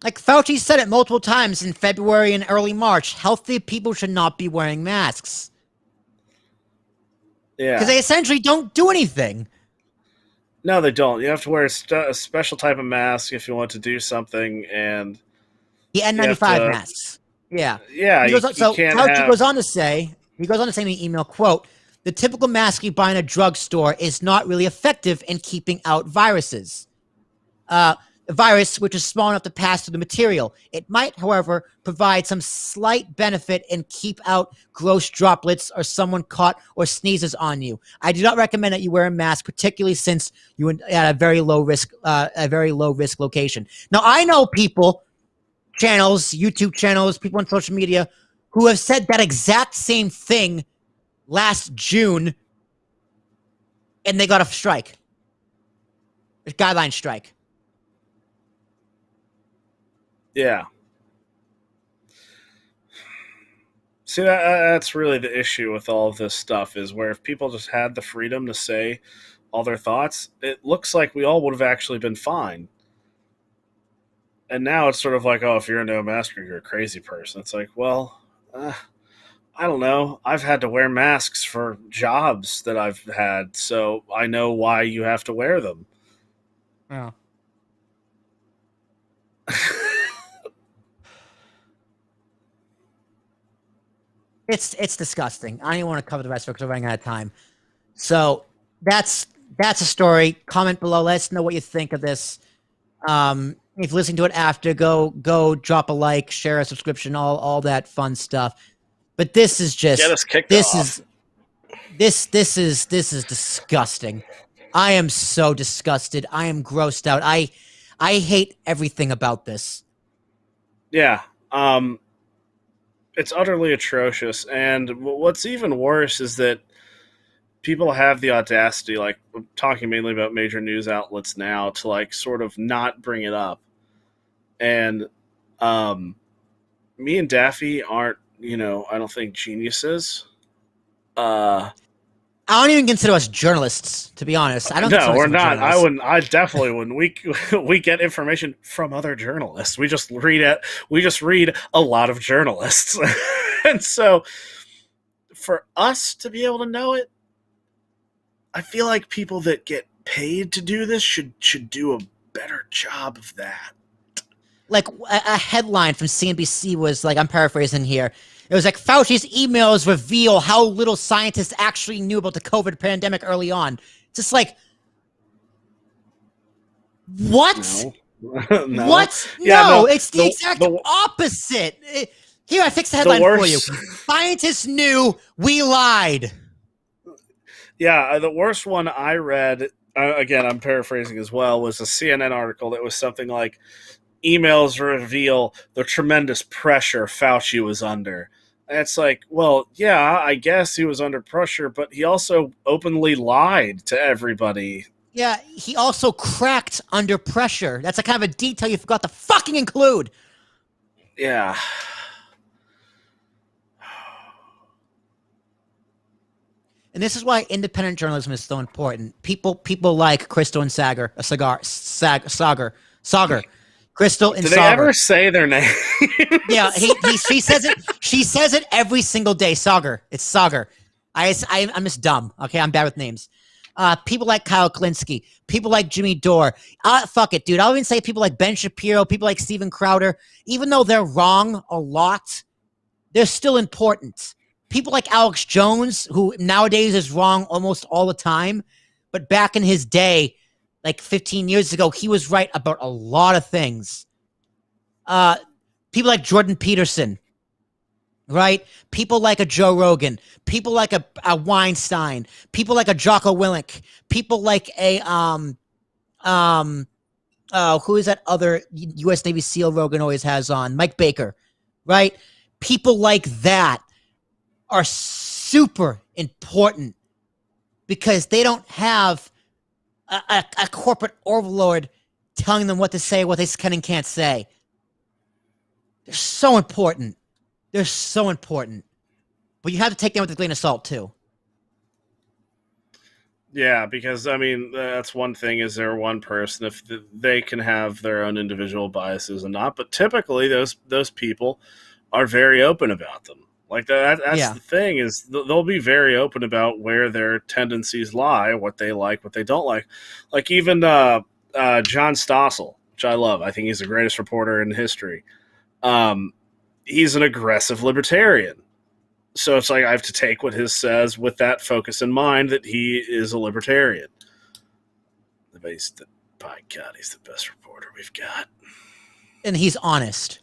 Like Fauci said it multiple times in February and early March, healthy people should not be wearing masks. Because Yeah. they essentially don't do anything. No, they don't. You have to wear a special type of mask if you want to do something, and The you have N95 to. masks. Yeah. Yeah, He goes on, you so can't Fauci goes have. on to say, in the email, quote, "The typical mask you buy in a drugstore is not really effective in keeping out viruses. A virus which is small enough to pass through the material. It might, however, provide some slight benefit and keep out gross droplets or someone caught or sneezes on you. I do not recommend that you wear a mask, particularly since you are at a very low risk location." Now, I know people, channels, YouTube channels, people on social media who have said that exact same thing last June, and they got a strike, a guideline strike. Yeah. See, that's really the issue with all of this stuff, is where if people just had the freedom to say all their thoughts, it looks like we all would have actually been fine. And now it's sort of like, oh, if you're a no masker, you're a crazy person. It's like, well, I don't know. I've had to wear masks for jobs that I've had, so I know why you have to wear them. Yeah. It's disgusting. I don't even want to cover the rest of it because we're running out of time. So that's a story. Comment below. Let us know what you think of this. If you're listening to it after, go drop a like, share a subscription, all that fun stuff. But this is Get just us kicked this off. is this is disgusting. I am so disgusted. I am grossed out. I hate everything about this. Yeah. It's utterly atrocious. And what's even worse is that people have the audacity, like, I'm talking mainly about major news outlets now, to like sort of not bring it up. And me and Daffy aren't, I don't think geniuses. I don't even consider us journalists, to be honest. I don't No, consider we're myself a not. I journalist. wouldn't. I definitely wouldn't. We get information from other journalists. We just read it. We just read a lot of journalists, and so for us to be able to know it, I feel like people that get paid to do this should do a better job of that. like a headline from CNBC was like, I'm paraphrasing here. It was like Fauci's emails reveal how little scientists actually knew about the COVID pandemic early on. It's just like, what? No. No. What? Yeah, no, no. it's the exact opposite. Here, I fixed the headline for you. Scientists knew, we lied. Yeah, the worst one I read, again, I'm paraphrasing as well, was a CNN article that was something like, emails reveal the tremendous pressure Fauci was under. And it's like, well, yeah, I guess he was under pressure, but he also openly lied to everybody. Yeah, he also cracked under pressure. That's a kind of a detail you forgot to fucking include. Yeah. And this is why independent journalism is so important. People like Crystal and Sagar. Crystal and Do they Sagar. ever say their name? Yeah, she says it. She says it every single day. Sagar. It's Sagar. I'm just dumb. Okay, I'm bad with names. People like Kyle Klinsky. People like Jimmy Dore. Fuck it, dude. I'll even say people like Ben Shapiro. People like Steven Crowder. Even though they're wrong a lot, they're still important. People like Alex Jones, who nowadays is wrong almost all the time, but back in his day, like 15 years ago, he was right about a lot of things. People like Jordan Peterson, right? People like a Joe Rogan. People like a Weinstein. People like a Jocko Willink. People like a who is that other U.S. Navy SEAL Rogan always has on? Mike Baker, right? People like that are super important because they don't have a corporate overlord telling them what to say, what they can and can't say. They're so important. They're so important. But you have to take them with a grain of salt, too. Yeah, because, I mean, that's one thing, is they're one person. If they can have their own individual biases and not, but typically those people are very open about them. Like that's the thing, is they'll be very open about where their tendencies lie, what they like, what they don't like. Like even John Stossel, which I love. I think he's the greatest reporter in history. He's an aggressive libertarian. So it's like I have to take what his says with that focus in mind, that he is a libertarian. By God, he's the best reporter we've got. And he's honest.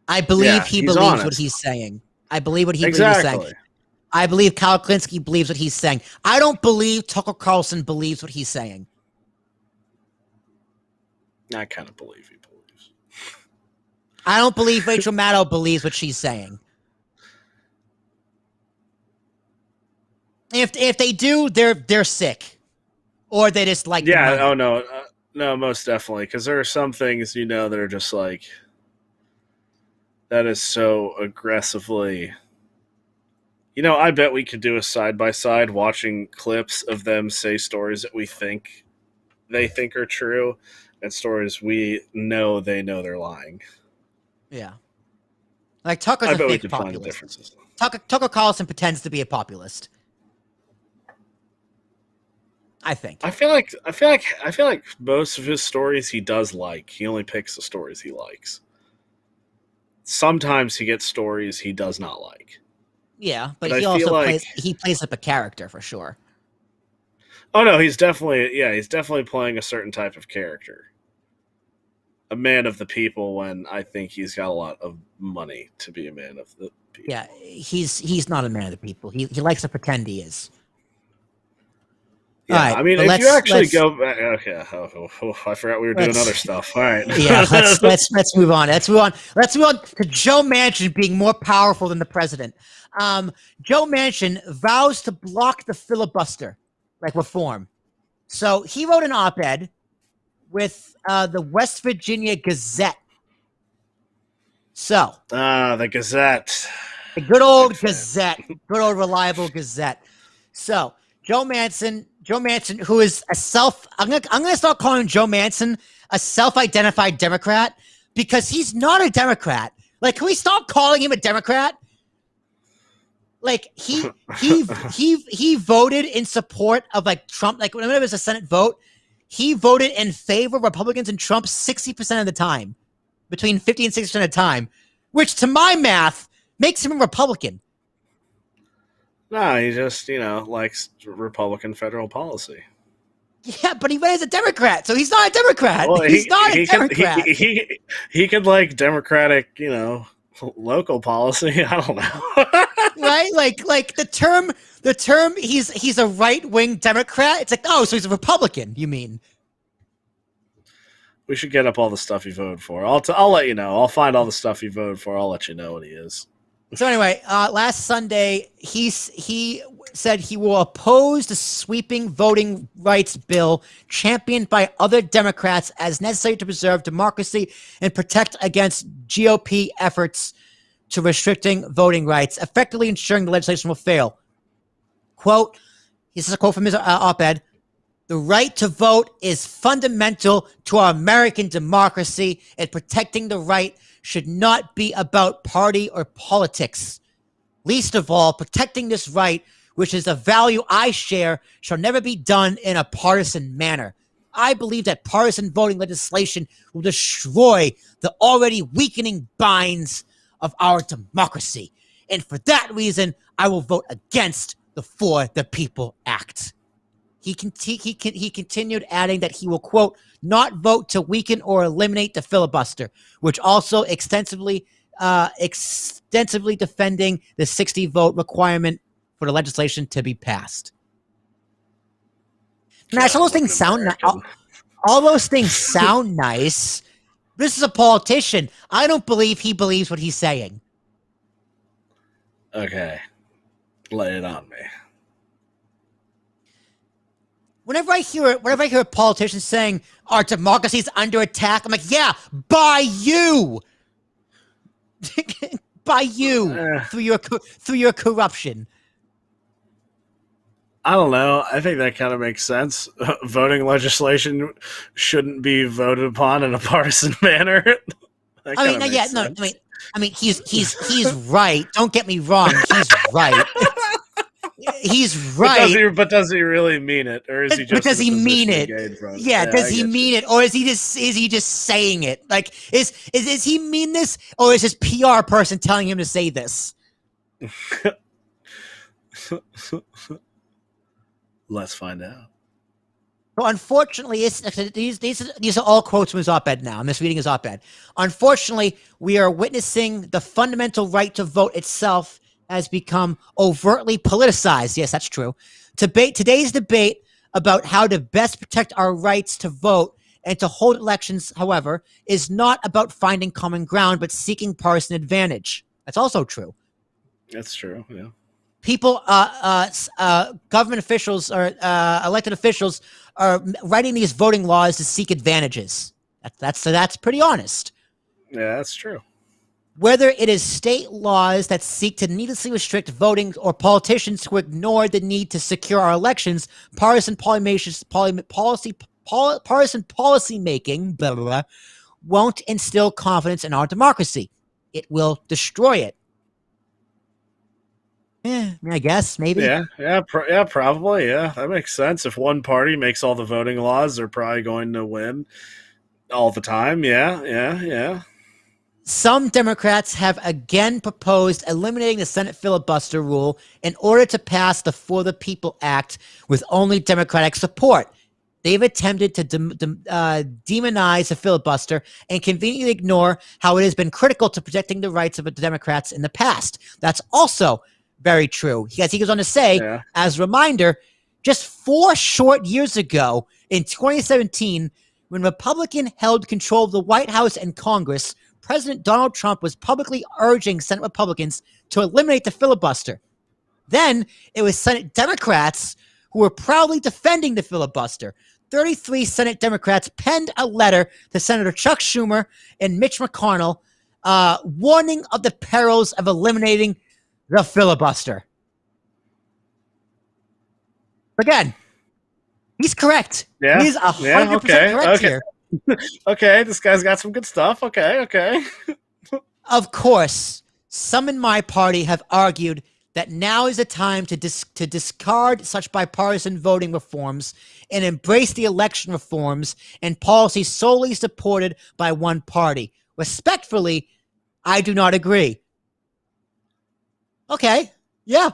I believe he believes honest. What he's saying. I believe what he believes he's saying. I believe Kyle Klinsky believes what he's saying. I don't believe Tucker Carlson believes what he's saying. I kind of believe he believes. I don't believe Rachel Maddow believes what she's saying. If they do, they're sick, or they just like. Yeah. Oh no. No, most definitely. Because there are some things that are just like. That is so aggressively. I bet we could do a side-by-side watching clips of them say stories that they think are true, and stories we know they're lying. Yeah. Like Tucker's a fake populist. Find the differences. Tucker Carlson pretends to be a populist. I think. I feel like most of his stories he does like. He only picks the stories he likes. Sometimes he gets stories he does not like. Yeah, but he also plays up a character for sure. Oh no, he's definitely playing a certain type of character. A man of the people, when I think he's got a lot of money to be a man of the people. Yeah, he's not a man of the people. He likes to pretend he is. Yeah, right, I mean, if you actually go back, okay. I forgot we were doing other stuff. All right. Yeah, let's move on. Let's move on to Joe Manchin being more powerful than the president. Joe Manchin vows to block the filibuster, like reform. So he wrote an op-ed with the West Virginia Gazette. So the Gazette, the good old Gazette, good old reliable Gazette. So Joe Manchin, who is I'm gonna start calling Joe Manchin a self-identified Democrat, because he's not a Democrat. Like, can we stop calling him a Democrat? Like he voted in support of like Trump. Like whenever it was a Senate vote, he voted in favor of Republicans and Trump 60% of the time. between 50 and 60% of the time, which to my math makes him a Republican. No, he just, likes Republican federal policy. Yeah, but he ran as a Democrat, so he's not a Democrat. Well, he's not a Democrat. He could like Democratic, local policy. I don't know. Right? Like the term he's a right-wing Democrat. It's like, oh, so he's a Republican, you mean? We should get up all the stuff he voted for. I'll let you know. I'll find all the stuff he voted for. I'll let you know what he is. So anyway, last Sunday, he said he will oppose the sweeping voting rights bill championed by other Democrats as necessary to preserve democracy and protect against GOP efforts to restricting voting rights, effectively ensuring the legislation will fail. Quote, this is a quote from his op-ed, "The right to vote is fundamental to our American democracy, and protecting the right should not be about party or politics. Least of all, protecting this right, which is a value I share, shall never be done in a partisan manner. I believe that partisan voting legislation will destroy the already weakening binds of our democracy. And for that reason, I will vote against the For the People Act." He continued adding that he will, quote, "not vote to weaken or eliminate the filibuster," which also extensively defending the 60 vote requirement for the legislation to be passed. Now, all those things sound all those things sound nice. This is a politician. I don't believe he believes what he's saying. Okay, lay it on me. Whenever I hear a politician saying our democracy is under attack, I'm like, yeah, by you, by you through your corruption. I don't know. I think that kind of makes sense. Voting legislation shouldn't be voted upon in a partisan manner. I mean, he's right. Don't get me wrong. He's right. He's right. But does he really mean it, or is he just? Does he mean it? Yeah. Does he mean it, or is he just saying it? Like, is he mean this, or is his PR person telling him to say this? Let's find out. Well, unfortunately, these are all quotes from his op-ed now. I'm just reading his op-ed. Unfortunately, we are witnessing the fundamental right to vote itself has become overtly politicized. Yes, that's true. Today's debate about how to best protect our rights to vote and to hold elections, however, is not about finding common ground, but seeking partisan advantage. That's also true. That's true, yeah. People, government officials or elected officials are writing these voting laws to seek advantages. That's pretty honest. Yeah, that's true. Whether it is state laws that seek to needlessly restrict voting or politicians who ignore the need to secure our elections, partisan policy making, blah, blah, blah, won't instill confidence in our democracy. It will destroy it. Yeah, I guess, maybe. Yeah, probably, yeah. That makes sense. If one party makes all the voting laws, they're probably going to win all the time. Yeah. Some Democrats have again proposed eliminating the Senate filibuster rule in order to pass the For the People Act with only Democratic support. They've attempted to demonize the filibuster and conveniently ignore how it has been critical to protecting the rights of the Democrats in the past. That's also very true. He goes on to say, as a reminder, just 4 short years ago, in 2017, when Republican held control of the White House and Congress, President Donald Trump was publicly urging Senate Republicans to eliminate the filibuster. Then it was Senate Democrats who were proudly defending the filibuster. 33 Senate Democrats penned a letter to Senator Chuck Schumer and Mitch McConnell warning of the perils of eliminating the filibuster. Again, he's correct. Yeah. He's 100% correct here. Okay, this guy's got some good stuff. Okay. Of course, some in my party have argued that now is the time to discard such bipartisan voting reforms and embrace the election reforms and policies solely supported by one party. Respectfully, I do not agree. Okay. Yeah.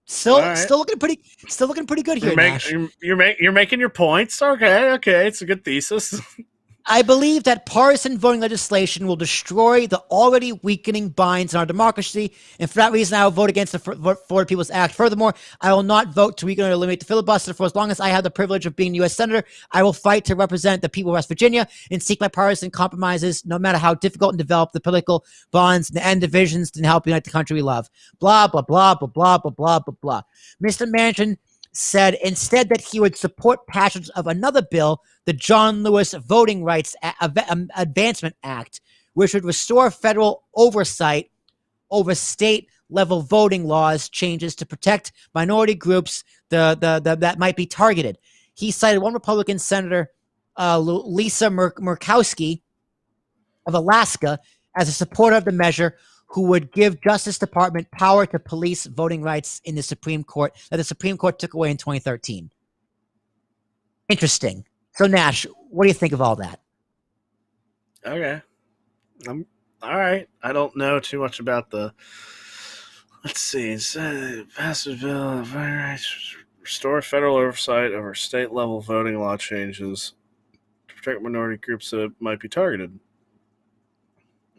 Still looking pretty good here, Nash. You're making your points. Okay, it's a good thesis. I believe that partisan voting legislation will destroy the already weakening binds in our democracy, and for that reason, I will vote against the Florida People's Act. Furthermore, I will not vote to weaken or eliminate the filibuster. For as long as I have the privilege of being a U.S. Senator, I will fight to represent the people of West Virginia and seek partisan compromises, no matter how difficult and develop the political bonds and end divisions, to help unite the country we love. Blah, blah, blah, blah, blah, blah, blah, blah, blah. Mr. Manchin said instead that he would support passage of another bill, the John Lewis Voting Rights Advancement Act, which would restore federal oversight over state-level voting laws changes to protect minority groups that might be targeted. He cited one Republican Senator, Lisa Murkowski of Alaska, as a supporter of the measure, who would give Justice Department power to police voting rights in the Supreme Court that the Supreme Court took away in 2013. Interesting. So, Nash, what do you think of all that? Okay. All right. I don't know too much about the... Let's see. Passive bill, restore federal oversight over state-level voting law changes to protect minority groups that might be targeted.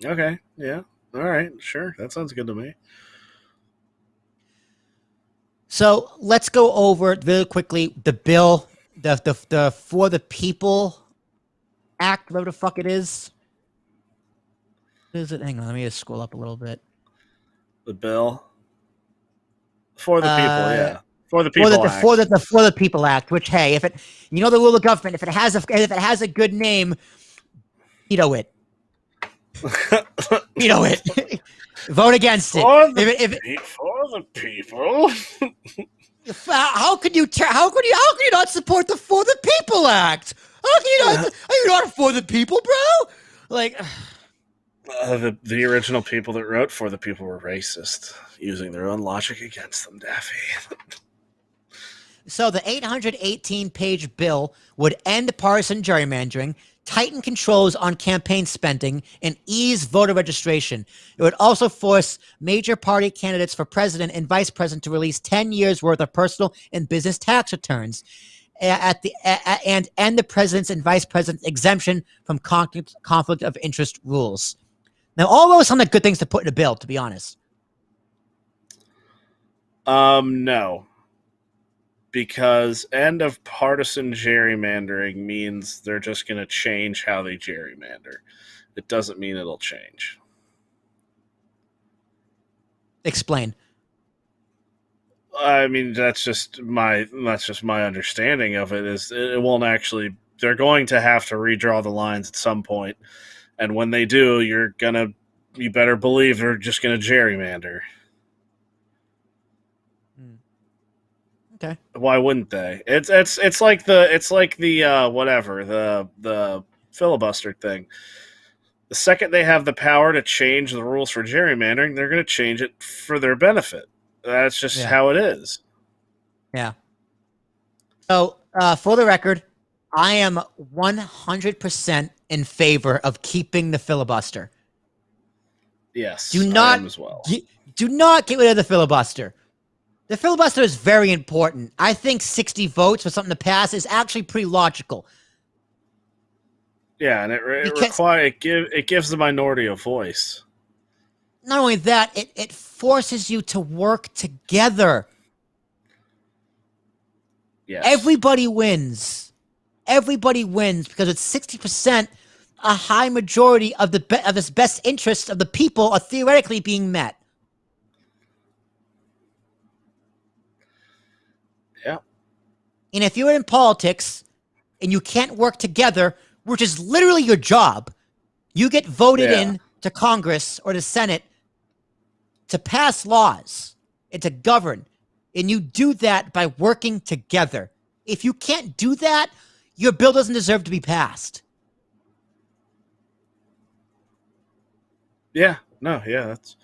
Okay. Yeah. All right, sure. That sounds good to me. So let's go over really quickly the bill, the For the People Act, whatever the fuck it is. What is it? Hang on, let me just scroll up a little bit. The bill for the people, yeah. For the People Act. For the People Act. Which, hey, if it, you know the rule of government, if it has a good name, veto it. Veto it. Vote against it. For the people. How could you not support the For the People Act? How can you not? Are you not for the people, bro? Like, the original people that wrote For the People were racist, using their own logic against them, Daffy. So the 818-page bill would end partisan gerrymandering, tighten controls on campaign spending, and ease voter registration. It would also force major party candidates for president and vice president to release 10 years' worth of personal and business tax returns and end the president's and vice president's exemption from conflict of interest rules. Now, all those sound like good things to put in a bill, to be honest. No. Because end of partisan gerrymandering means they're just going to change how they gerrymander. It doesn't mean it'll change. Explain. I mean, that's just my understanding of it. Is it won't actually. They're going to have to redraw the lines at some point, and when they do, you better believe they're just going to gerrymander. Okay. Why wouldn't they? It's like the whatever, the filibuster thing. The second they have the power to change the rules for gerrymandering, they're going to change it for their benefit. That's just how it is. Yeah. So, for the record, I am 100% in favor of keeping the filibuster. Yes, do not I am as well. Do not get rid of the filibuster. The filibuster is very important. I think 60 votes for something to pass is actually pretty logical. Yeah, and it gives the minority a voice. Not only that, it forces you to work together. Yes. Everybody wins. Everybody wins because it's 60%. A high majority of the best interests of the people are theoretically being met. Yeah. And if you're in politics and you can't work together, which is literally your job, you get voted in to Congress or the Senate to pass laws and to govern. And you do that by working together. If you can't do that, your bill doesn't deserve to be passed. Yeah. No, yeah. That's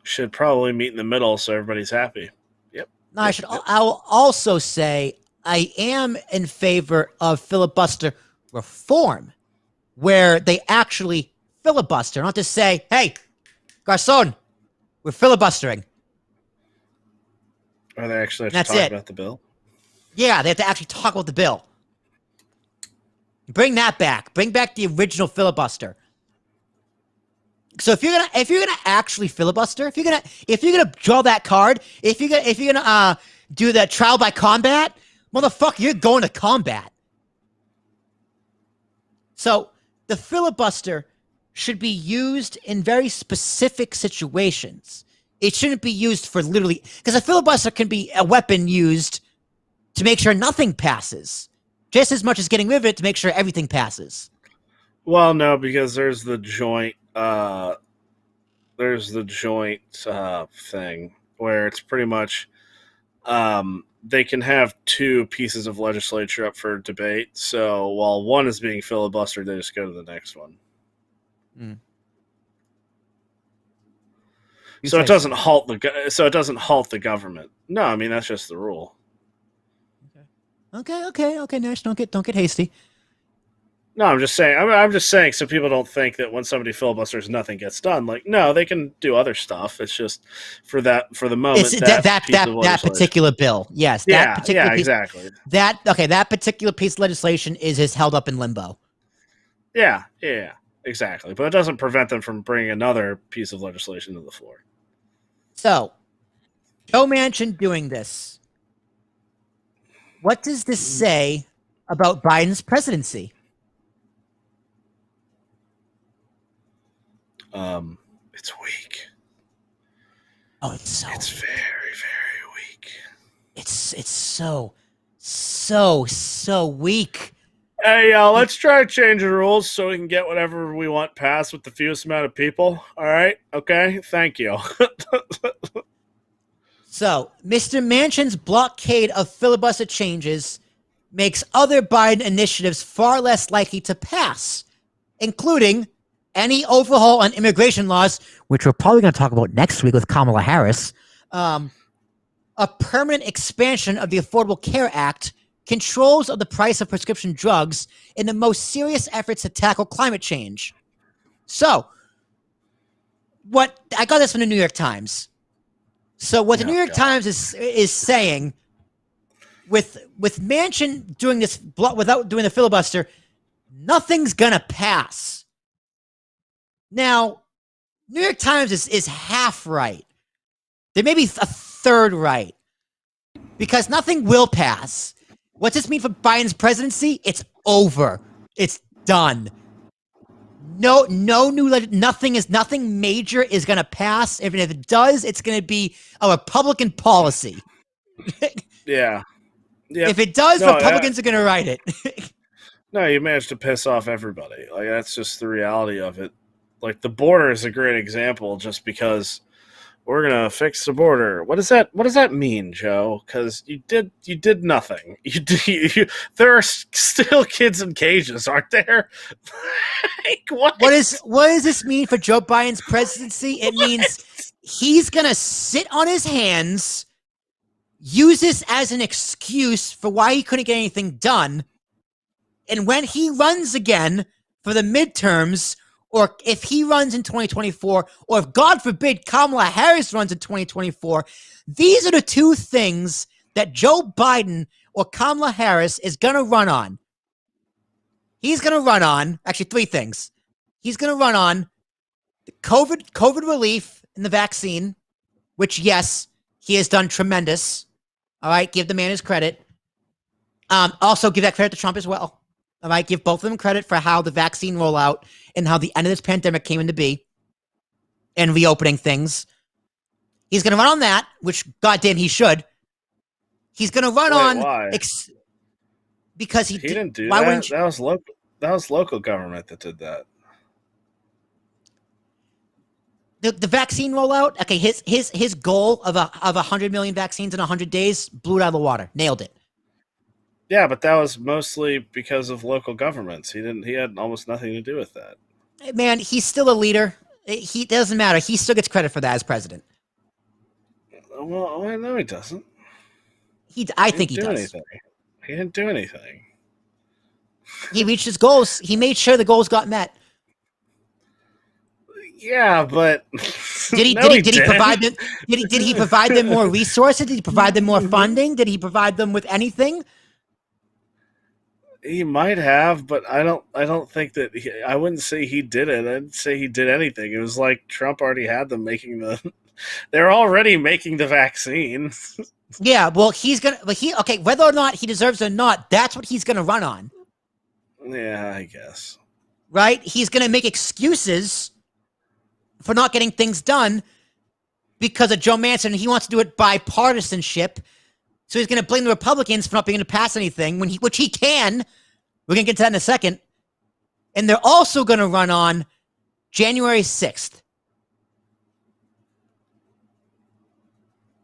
should probably meet in the middle so everybody's happy. Yep. Now, I will also say I am in favor of filibuster reform, where they actually filibuster, not just say, "Hey, garçon, we're filibustering." Are they actually have And to that's talk it. about the bill? Yeah, they have to actually talk about the bill. Bring that back. Bring back the original filibuster. So if you're gonna actually filibuster, if you're gonna draw that card, if you're gonna do the trial by combat, motherfucker, you're going to combat. So the filibuster should be used in very specific situations. It shouldn't be used for literally, because a filibuster can be a weapon used to make sure nothing passes, just as much as getting rid of it to make sure everything passes. Well, no, because there's the joint thing where it's pretty much they can have two pieces of legislature up for debate. So while one is being filibustered, they just go to the next one. So it doesn't halt the government. No, I mean that's just the rule. Okay, Nash, don't get hasty. No, I'm just saying, so people don't think that when somebody filibusters, nothing gets done. Like, no, they can do other stuff. It's just for the moment It's that particular bill. Yes, that particular piece, exactly. That particular piece of legislation is held up in limbo. Yeah, exactly. But it doesn't prevent them from bringing another piece of legislation to the floor. So, Joe Manchin doing this. What does this say about Biden's presidency? It's weak. Oh, it's very, very weak. It's so weak. Hey, let's try to change the rules so we can get whatever we want passed with the fewest amount of people. All right? Okay? Thank you. So, Mr. Manchin's blockade of filibuster changes makes other Biden initiatives far less likely to pass, including any overhaul on immigration laws, which we're probably going to talk about next week with Kamala Harris, a permanent expansion of the Affordable Care Act, controls of the price of prescription drugs, and the most serious efforts to tackle climate change. So, I got this from the New York Times. So what the New York Times is saying, with Manchin doing this without doing the filibuster, nothing's gonna pass. Now, New York Times is half right. There may be a third right, because nothing will pass. What's this mean for Biden's presidency? It's over. It's done. Nothing major is going to pass. If it does, it's going to be a Republican policy. Yeah. If it does, Republicans are going to write it. No, you managed to piss off everybody. Like, that's just the reality of it. Like, the border is a great example just because we're going to fix the border. What does that mean, Joe? Because you did nothing. There are still kids in cages, aren't there? Like, what does this mean for Joe Biden's presidency? It means he's going to sit on his hands, use this as an excuse for why he couldn't get anything done. And when he runs again for the midterms, or if he runs in 2024, or if, God forbid, Kamala Harris runs in 2024, these are the two things that Joe Biden or Kamala Harris is going to run on. He's going to run on, actually, three things. He's going to run on the COVID relief and the vaccine, which, yes, he has done tremendous. All right, give the man his credit. Also, give that credit to Trump as well. All right, give both of them credit for how the vaccine rollout and how the end of this pandemic came into be and reopening things. He's going to run on that, which goddamn he should. He's going to run why? Because he didn't do that. That was local government that did that. The vaccine rollout. Okay, his goal of 100 million vaccines in 100 days blew it out of the water. Nailed it. Yeah, but that was mostly because of local governments. He had almost nothing to do with that. Man, he's still a leader. It doesn't matter. He still gets credit for that as president. Well, no, he doesn't. I think he does. Anything. He didn't do anything. He reached his goals. He made sure the goals got met. Yeah, but Did he no, did he provide didn't. them did he provide them more resources? Did he provide them more funding? Did he provide them with anything? He might have, but I don't think that I wouldn't say he did it. I'd say he did anything. It was like Trump already had them making the. They're already making the vaccine. Yeah, well, okay, whether or not he deserves it or not, that's what he's gonna run on, Yeah, I guess. right? He's gonna make excuses for not getting things done because of Joe Manchin, and he wants to do it by partisanship. So he's gonna blame the Republicans for not being able to pass anything which he can. We're gonna get to that in a second. And they're also gonna run on January 6th.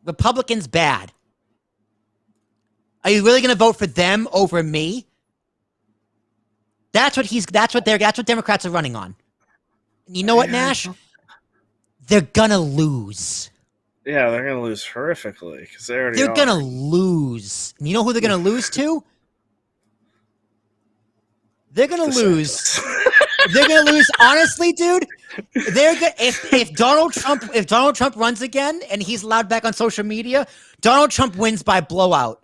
Republicans bad. Are you really going to vote for them over me? That's what Democrats are running on. And you know what, Nash? They're going to lose. Yeah, they're going to lose horrifically because they already They're are. going to lose. And you know who they're going to lose to? They're going to lose. They're going to lose. Honestly, dude, if Donald Trump runs again and he's allowed back on social media, Donald Trump wins by blowout.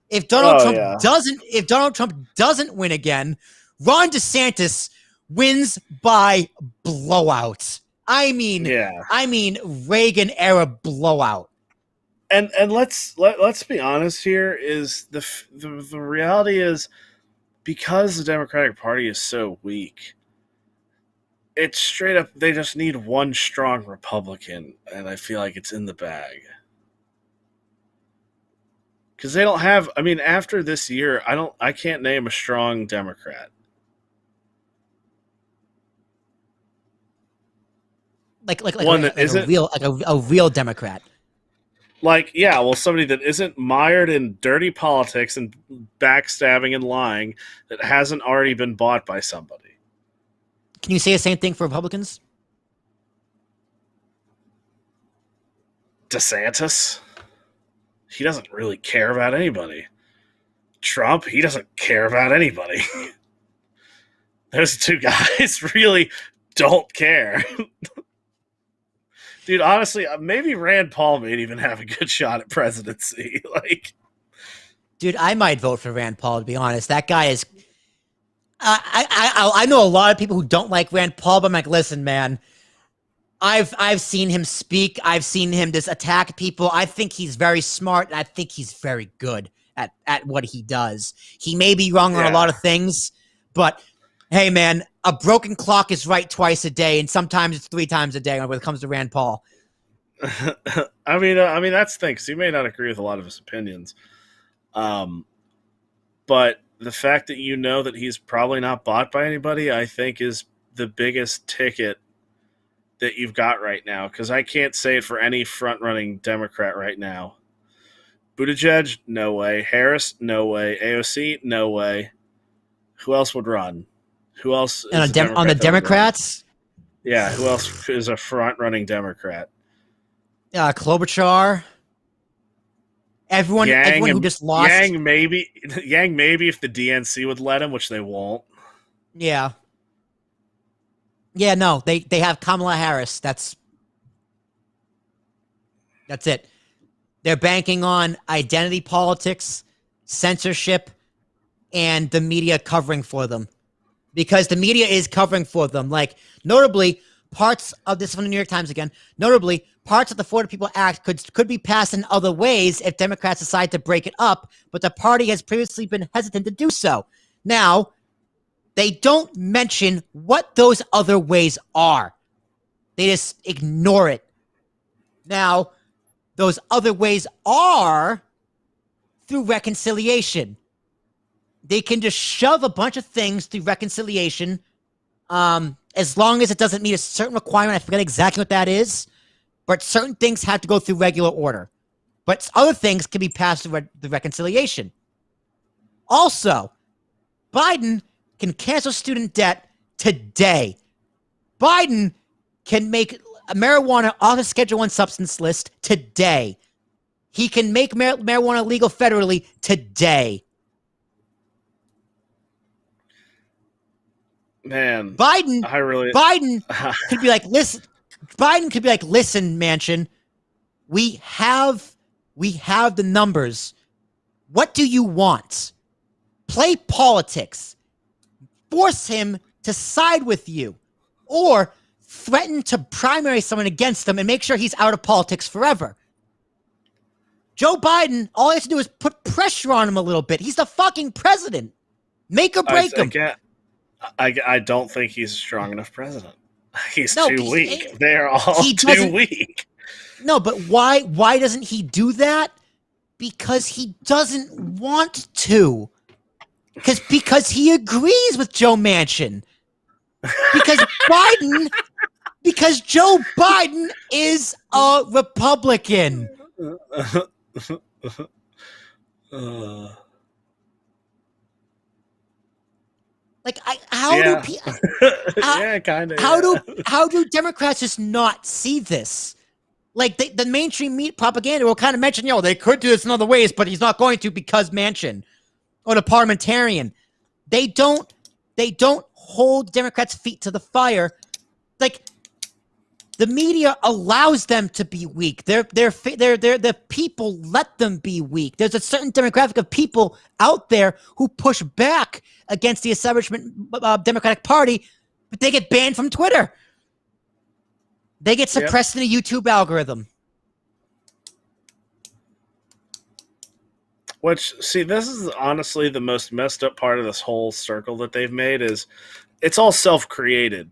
If Donald Trump doesn't win again, Ron DeSantis wins by blowout. I mean Reagan era blowout. And let's be honest here. Is the reality is because the Democratic Party is so weak, it's straight up they just need one strong Republican, and I feel like it's in the bag. Because they don't have. I mean, after this year, I can't name a strong Democrat. Like a real Democrat. Like, yeah, well, somebody that isn't mired in dirty politics and backstabbing and lying, that hasn't already been bought by somebody. Can you say the same thing for Republicans? DeSantis, he doesn't really care about anybody. Trump, he doesn't care about anybody. Those two guys really don't care. Dude, honestly, maybe Rand Paul may even have a good shot at presidency. Dude, I might vote for Rand Paul, to be honest. That guy is... I know a lot of people who don't like Rand Paul, but I'm like, listen, man, I've seen him speak. I've seen him just attack people. I think he's very smart, and I think he's very good at what he does. He may be wrong on a lot of things, but hey, man, a broken clock is right twice a day, and sometimes it's 3 times a day when it comes to Rand Paul. I mean, that's the thing, 'cause you may not agree with a lot of his opinions. But the fact that you know that he's probably not bought by anybody, I think, is the biggest ticket that you've got right now. Because I can't say it for any front-running Democrat right now. Buttigieg, no way. Harris, no way. AOC, no way. Who else would run? Who else is on the Democrats? Yeah, who else is a front-running Democrat? Klobuchar. Everyone who just lost. Yang maybe if the DNC would let him, which they won't. Yeah. Yeah, no, they have Kamala Harris. That's it. They're banking on identity politics, censorship, and the media covering for them. Because the media is covering for them. Like, notably, parts of this from the New York Times again, notably, parts of the Florida People Act could be passed in other ways if Democrats decide to break it up, but the party has previously been hesitant to do so. Now, they don't mention what those other ways are. They just ignore it. Now, those other ways are through reconciliation. They can just shove a bunch of things through reconciliation as long as it doesn't meet a certain requirement. I forget exactly what that is, but certain things have to go through regular order. But other things can be passed through the reconciliation. Also, Biden can cancel student debt today. Biden can make marijuana off the Schedule 1 substance list today. He can make marijuana legal federally today. Man, Biden could be like, listen, Biden could be like, listen, Manchin, we have the numbers. What do you want? Play politics. Force him to side with you, or threaten to primary someone against him and make sure he's out of politics forever. Joe Biden, all he has to do is put pressure on him a little bit. He's the fucking president. Make or break him. I don't think he's a strong enough president. He's too weak. They're all too weak. No, but why doesn't he do that? Because he doesn't want to. Because he agrees with Joe Manchin. Because Joe Biden is a Republican. Like, how do Democrats just not see this? Like, the mainstream propaganda will kind of mention, they could do this in other ways, but he's not going to because Manchin or the parliamentarian. They don't hold Democrats' feet to the fire. Like, the media allows them to be weak. The people let them be weak. There's a certain demographic of people out there who push back against the establishment Democratic Party, but they get banned from Twitter. They get suppressed in a YouTube algorithm. Which, see, this is honestly the most messed up part of this whole circle that they've made is it's all self-created.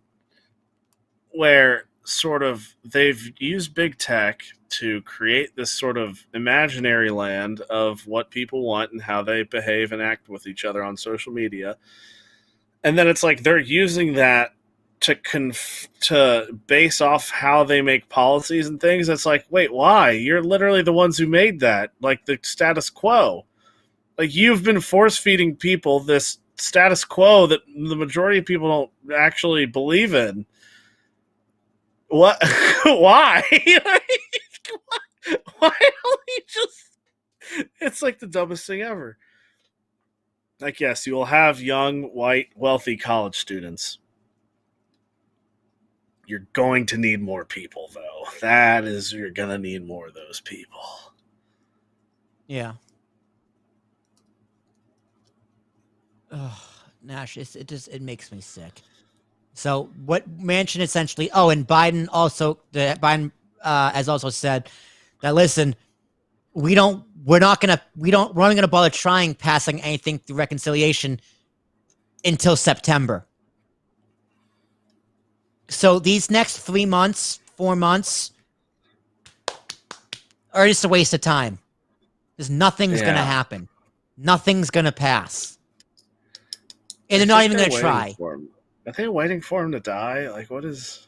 Where sort of they've used big tech to create this sort of imaginary land of what people want and how they behave and act with each other on social media. And then it's like they're using that to base off how they make policies and things. It's like, wait, why? You're literally the ones who made that, like the status quo. Like, you've been force-feeding people this status quo that the majority of people don't actually believe in. What? Why? Why don't you just... It's like the dumbest thing ever. Like, yes, you will have young, white, wealthy college students. You're going to need more people, though. You're going to need more of those people. Yeah. Oh, Nash, it makes me sick. So what Manchin essentially, and Biden also, Biden has also said that, listen, we're only going to bother passing anything through reconciliation until September. So these next 4 months are just a waste of time. Because nothing's going to happen. Nothing's going to pass. And they're not even going to try. Are they waiting for him to die? Like, what is...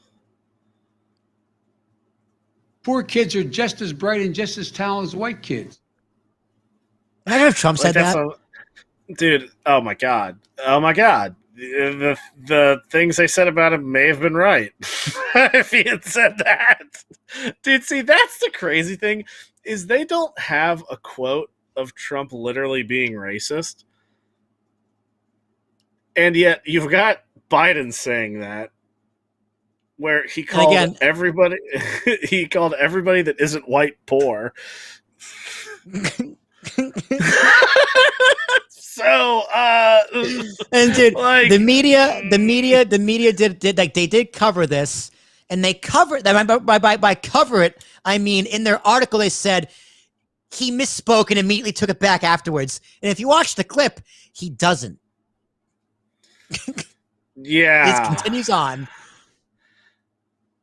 Poor kids are just as bright and just as talented as white kids. I know Trump said that. Dude, oh my God. The things they said about him may have been right. If he had said that. Dude, see, that's the crazy thing, is they don't have a quote of Trump literally being racist. And yet you've got Biden saying that, where he called everybody that isn't white poor. So, and dude, like, the media did like, they did cover this, and they covered that by cover it, I mean, in their article they said he misspoke and immediately took it back afterwards. And if you watch the clip, he doesn't. Yeah, it continues on.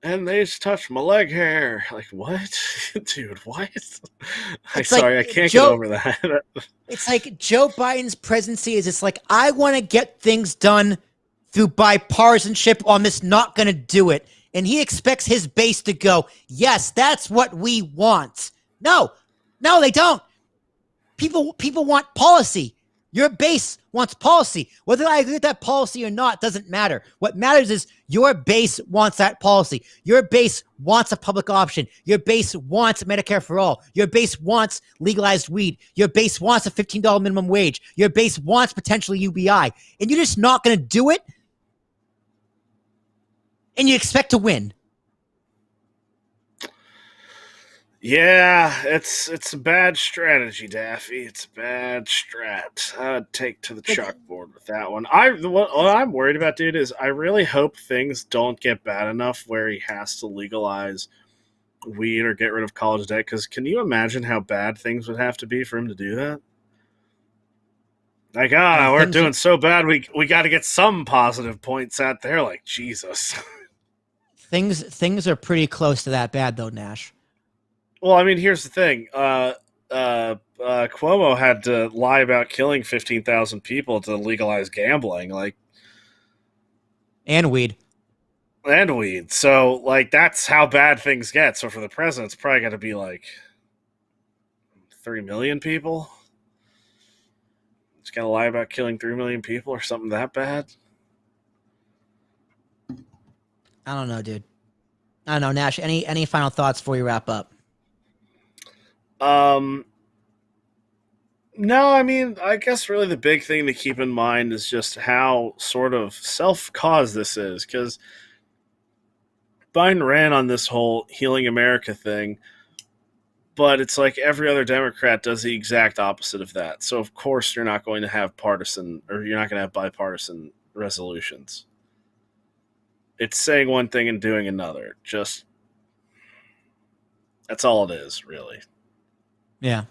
And they just touched my leg hair. Like, what? Dude, what? I can't get over that. It's like Joe Biden's presidency is just like, I want to get things done through bipartisanship, or I'm just not going to do it. And he expects his base to go, yes, that's what we want. No, they don't. People want policy. Your base wants policy. Whether I agree with that policy or not doesn't matter. What matters is your base wants that policy. Your base wants a public option. Your base wants Medicare for all. Your base wants legalized weed. Your base wants a $15 minimum wage. Your base wants potentially UBI. And you're just not going to do it? And you expect to win? Yeah, it's a bad strategy, Daffy. It's a bad strat. I'd take to the But chalkboard with that one. What I'm worried about, dude, is I really hope things don't get bad enough where he has to legalize weed or get rid of college debt. Because can you imagine how bad things would have to be for him to do that? Like, we're things doing so bad. We got to get some positive points out there. Like, Jesus. things are pretty close to that bad though, Nash. Well, I mean, here's the thing. Cuomo had to lie about killing 15,000 people to legalize gambling, like, And weed. and weed. So, like, that's how bad things get. So, for the president, it's probably got to be like 3 million people. He's got to lie about killing 3 million people or something that bad. I don't know, dude. I don't know, Nash. Any final thoughts before we wrap up? Um, no, I mean, I guess really the big thing to keep in mind is just how sort of self-caused this is, because Biden ran on this whole healing America thing, but it's like every other Democrat does the exact opposite of that. So of course you're not going to have partisan, or you're not going to have bipartisan resolutions. It's saying one thing and doing another. Just that's all it is, really. Yeah.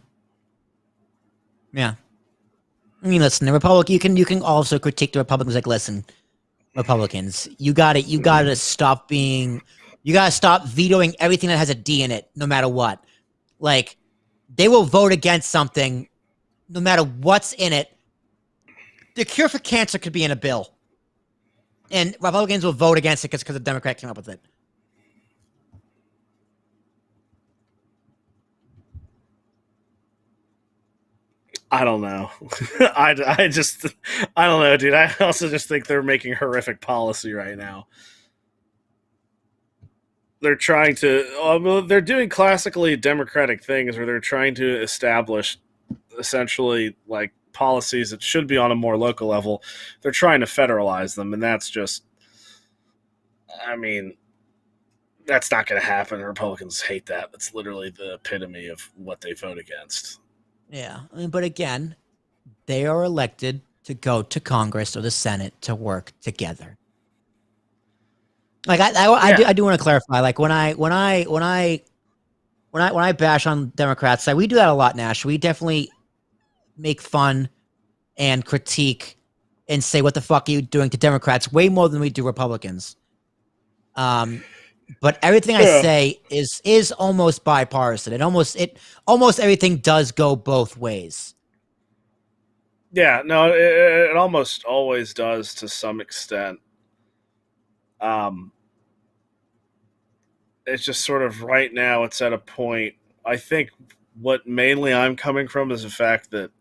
Yeah. I mean, listen, the Republican. You can also critique the Republicans. Like, listen, Republicans, you got to stop being. You got to stop vetoing everything that has a D in it, no matter what. Like, they will vote against something, no matter what's in it. The cure for cancer could be in a bill, and Republicans will vote against it because the Democrat came up with it. I don't know. I don't know, dude. I also just think they're making horrific policy right now. They're trying to, they're doing classically Democratic things where they're trying to establish essentially like policies that should be on a more local level. They're trying to federalize them, and that's just, I mean, that's not going to happen. Republicans hate that. That's literally the epitome of what they vote against. Yeah, I mean, but again, they are elected to go to Congress or the Senate to work together. Like I do want to clarify. Like when I bash on Democrats, like we do that a lot, Nash. We definitely make fun and critique and say what the fuck are you doing to Democrats way more than we do Republicans. But everything I say is almost bipartisan. It almost everything does go both ways. Yeah, no, it almost always does to some extent. It's just sort of right now it's at a point. I think what mainly I'm coming from is the fact that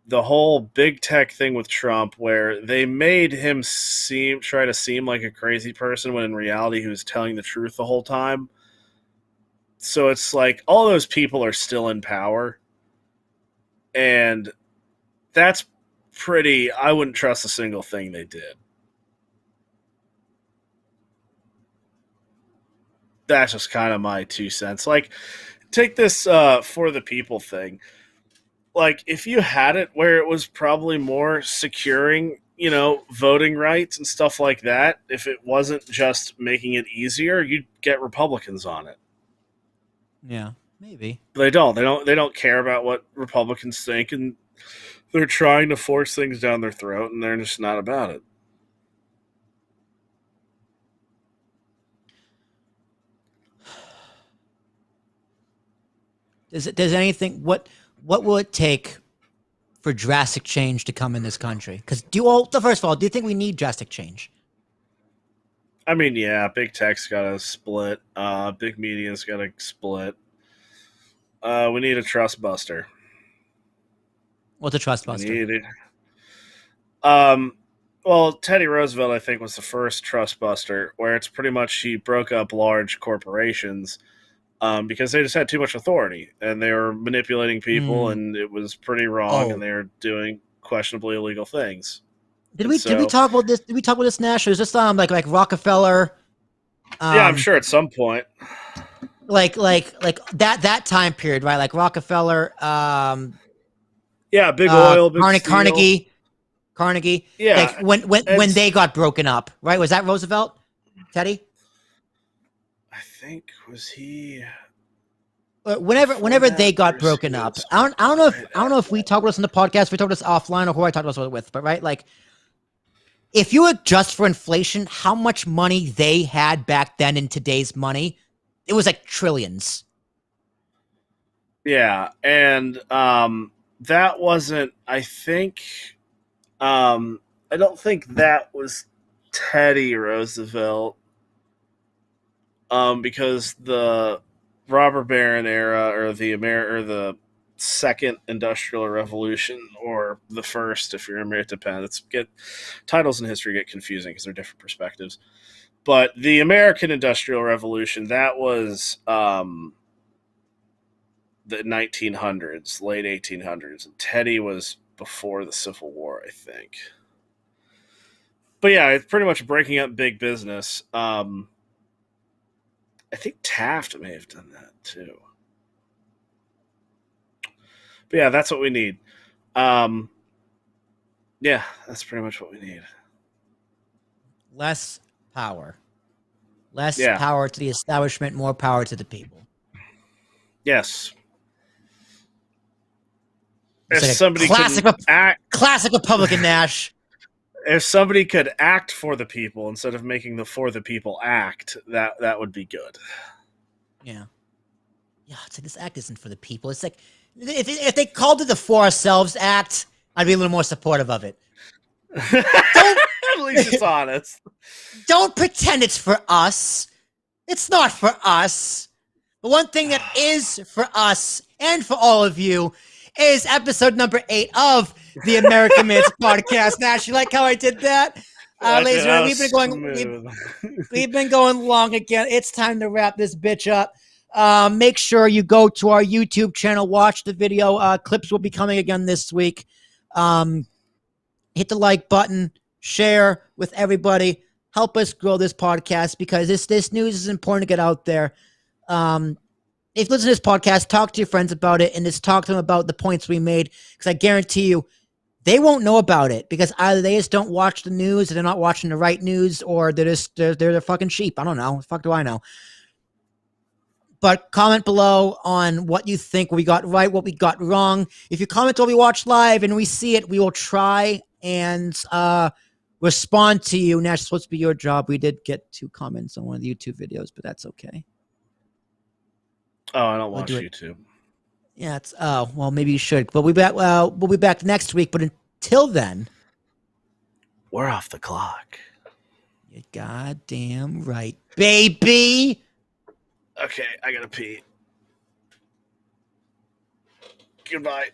the whole big tech thing with Trump, where they made him try to seem like a crazy person when in reality he was telling the truth the whole time. So it's like all those people are still in power, and that's pretty. I wouldn't trust a single thing they did. That's just kind of my 2 cents. Like, take this for the people thing. Like, if you had it where it was probably more securing, voting rights and stuff like that, if it wasn't just making it easier, you'd get Republicans on it. Yeah, maybe. But they don't. They don't care about what Republicans think, and they're trying to force things down their throat, and they're just not about it. Does anything what will it take for drastic change to come in this country? Because first of all, do you think we need drastic change? I mean, yeah, big tech's got to split. Big media's got to split. We need a trust buster. What's a trust buster? Well, Teddy Roosevelt, I think, was the first trust buster, where it's pretty much he broke up large corporations because they just had too much authority and they were manipulating people, and it was pretty wrong, and they were doing questionably illegal things. Did we talk about this? Did we talk about this, Nash? Or is this like Rockefeller? Yeah, I'm sure at some point. like that time period, right? Like Rockefeller, Yeah, big oil, big steel. Carnegie. Like Yeah, when it's. they got broken up, right? Was that Roosevelt, Teddy? I think was he before Whenever that, they got or is he broken up, was I don't know if right I don't at know if we that. talked about this on the podcast, we talked about this offline, or who I talked about this with, but right, like if you adjust for inflation, how much money they had back then in today's money, it was like trillions. Yeah, and that wasn't. Um, I don't think that was Teddy Roosevelt. Because the robber baron era, or the second industrial revolution, or the first, if you're American, it depends. Get titles in history get confusing because they're different perspectives. But the American Industrial Revolution, that was the 1900s, late 1800s, and Teddy was before the Civil War, I think. But yeah, it's pretty much breaking up big business. I think Taft may have done that too. But yeah, that's what we need. Um, yeah, that's pretty much what we need. Less power. Less Yeah. power to the establishment, more power to the people. Yes. It's If like a somebody can act, classic Republican Nash. if somebody could act for the people instead of making the for the people act, that would be good. Yeah. Yeah, it's like this act isn't for the people. It's like if they called it the For Ourselves Act, I'd be a little more supportive of it. Don't At least it's honest. don't pretend it's for us. It's not for us. The one thing that is for us and for all of you is episode number 8 of the American Minutes podcast. Nash, you like how I did that? Ladies and gentlemen, we've been going long again. It's time to wrap this bitch up. Make sure you go to our YouTube channel, watch the video. Clips will be coming again this week. Hit the like button, share with everybody. Help us grow this podcast because this news is important to get out there. If you listen to this podcast, talk to your friends about it and just talk to them about the points we made, because I guarantee you they won't know about it because either they just don't watch the news, or they're not watching the right news, or they're fucking sheep. I don't know. What the fuck do I know? But comment below on what you think we got right, what we got wrong. If you comment while we watch live and we see it, we will try and respond to you. Nash, it's supposed to be your job. We did get 2 comments on one of the YouTube videos, but that's okay. Oh, I don't watch YouTube. Yeah, it's well, maybe you should. But we'll be back next week. But until then, we're off the clock. You're goddamn right, baby. Okay, I gotta pee. Goodbye.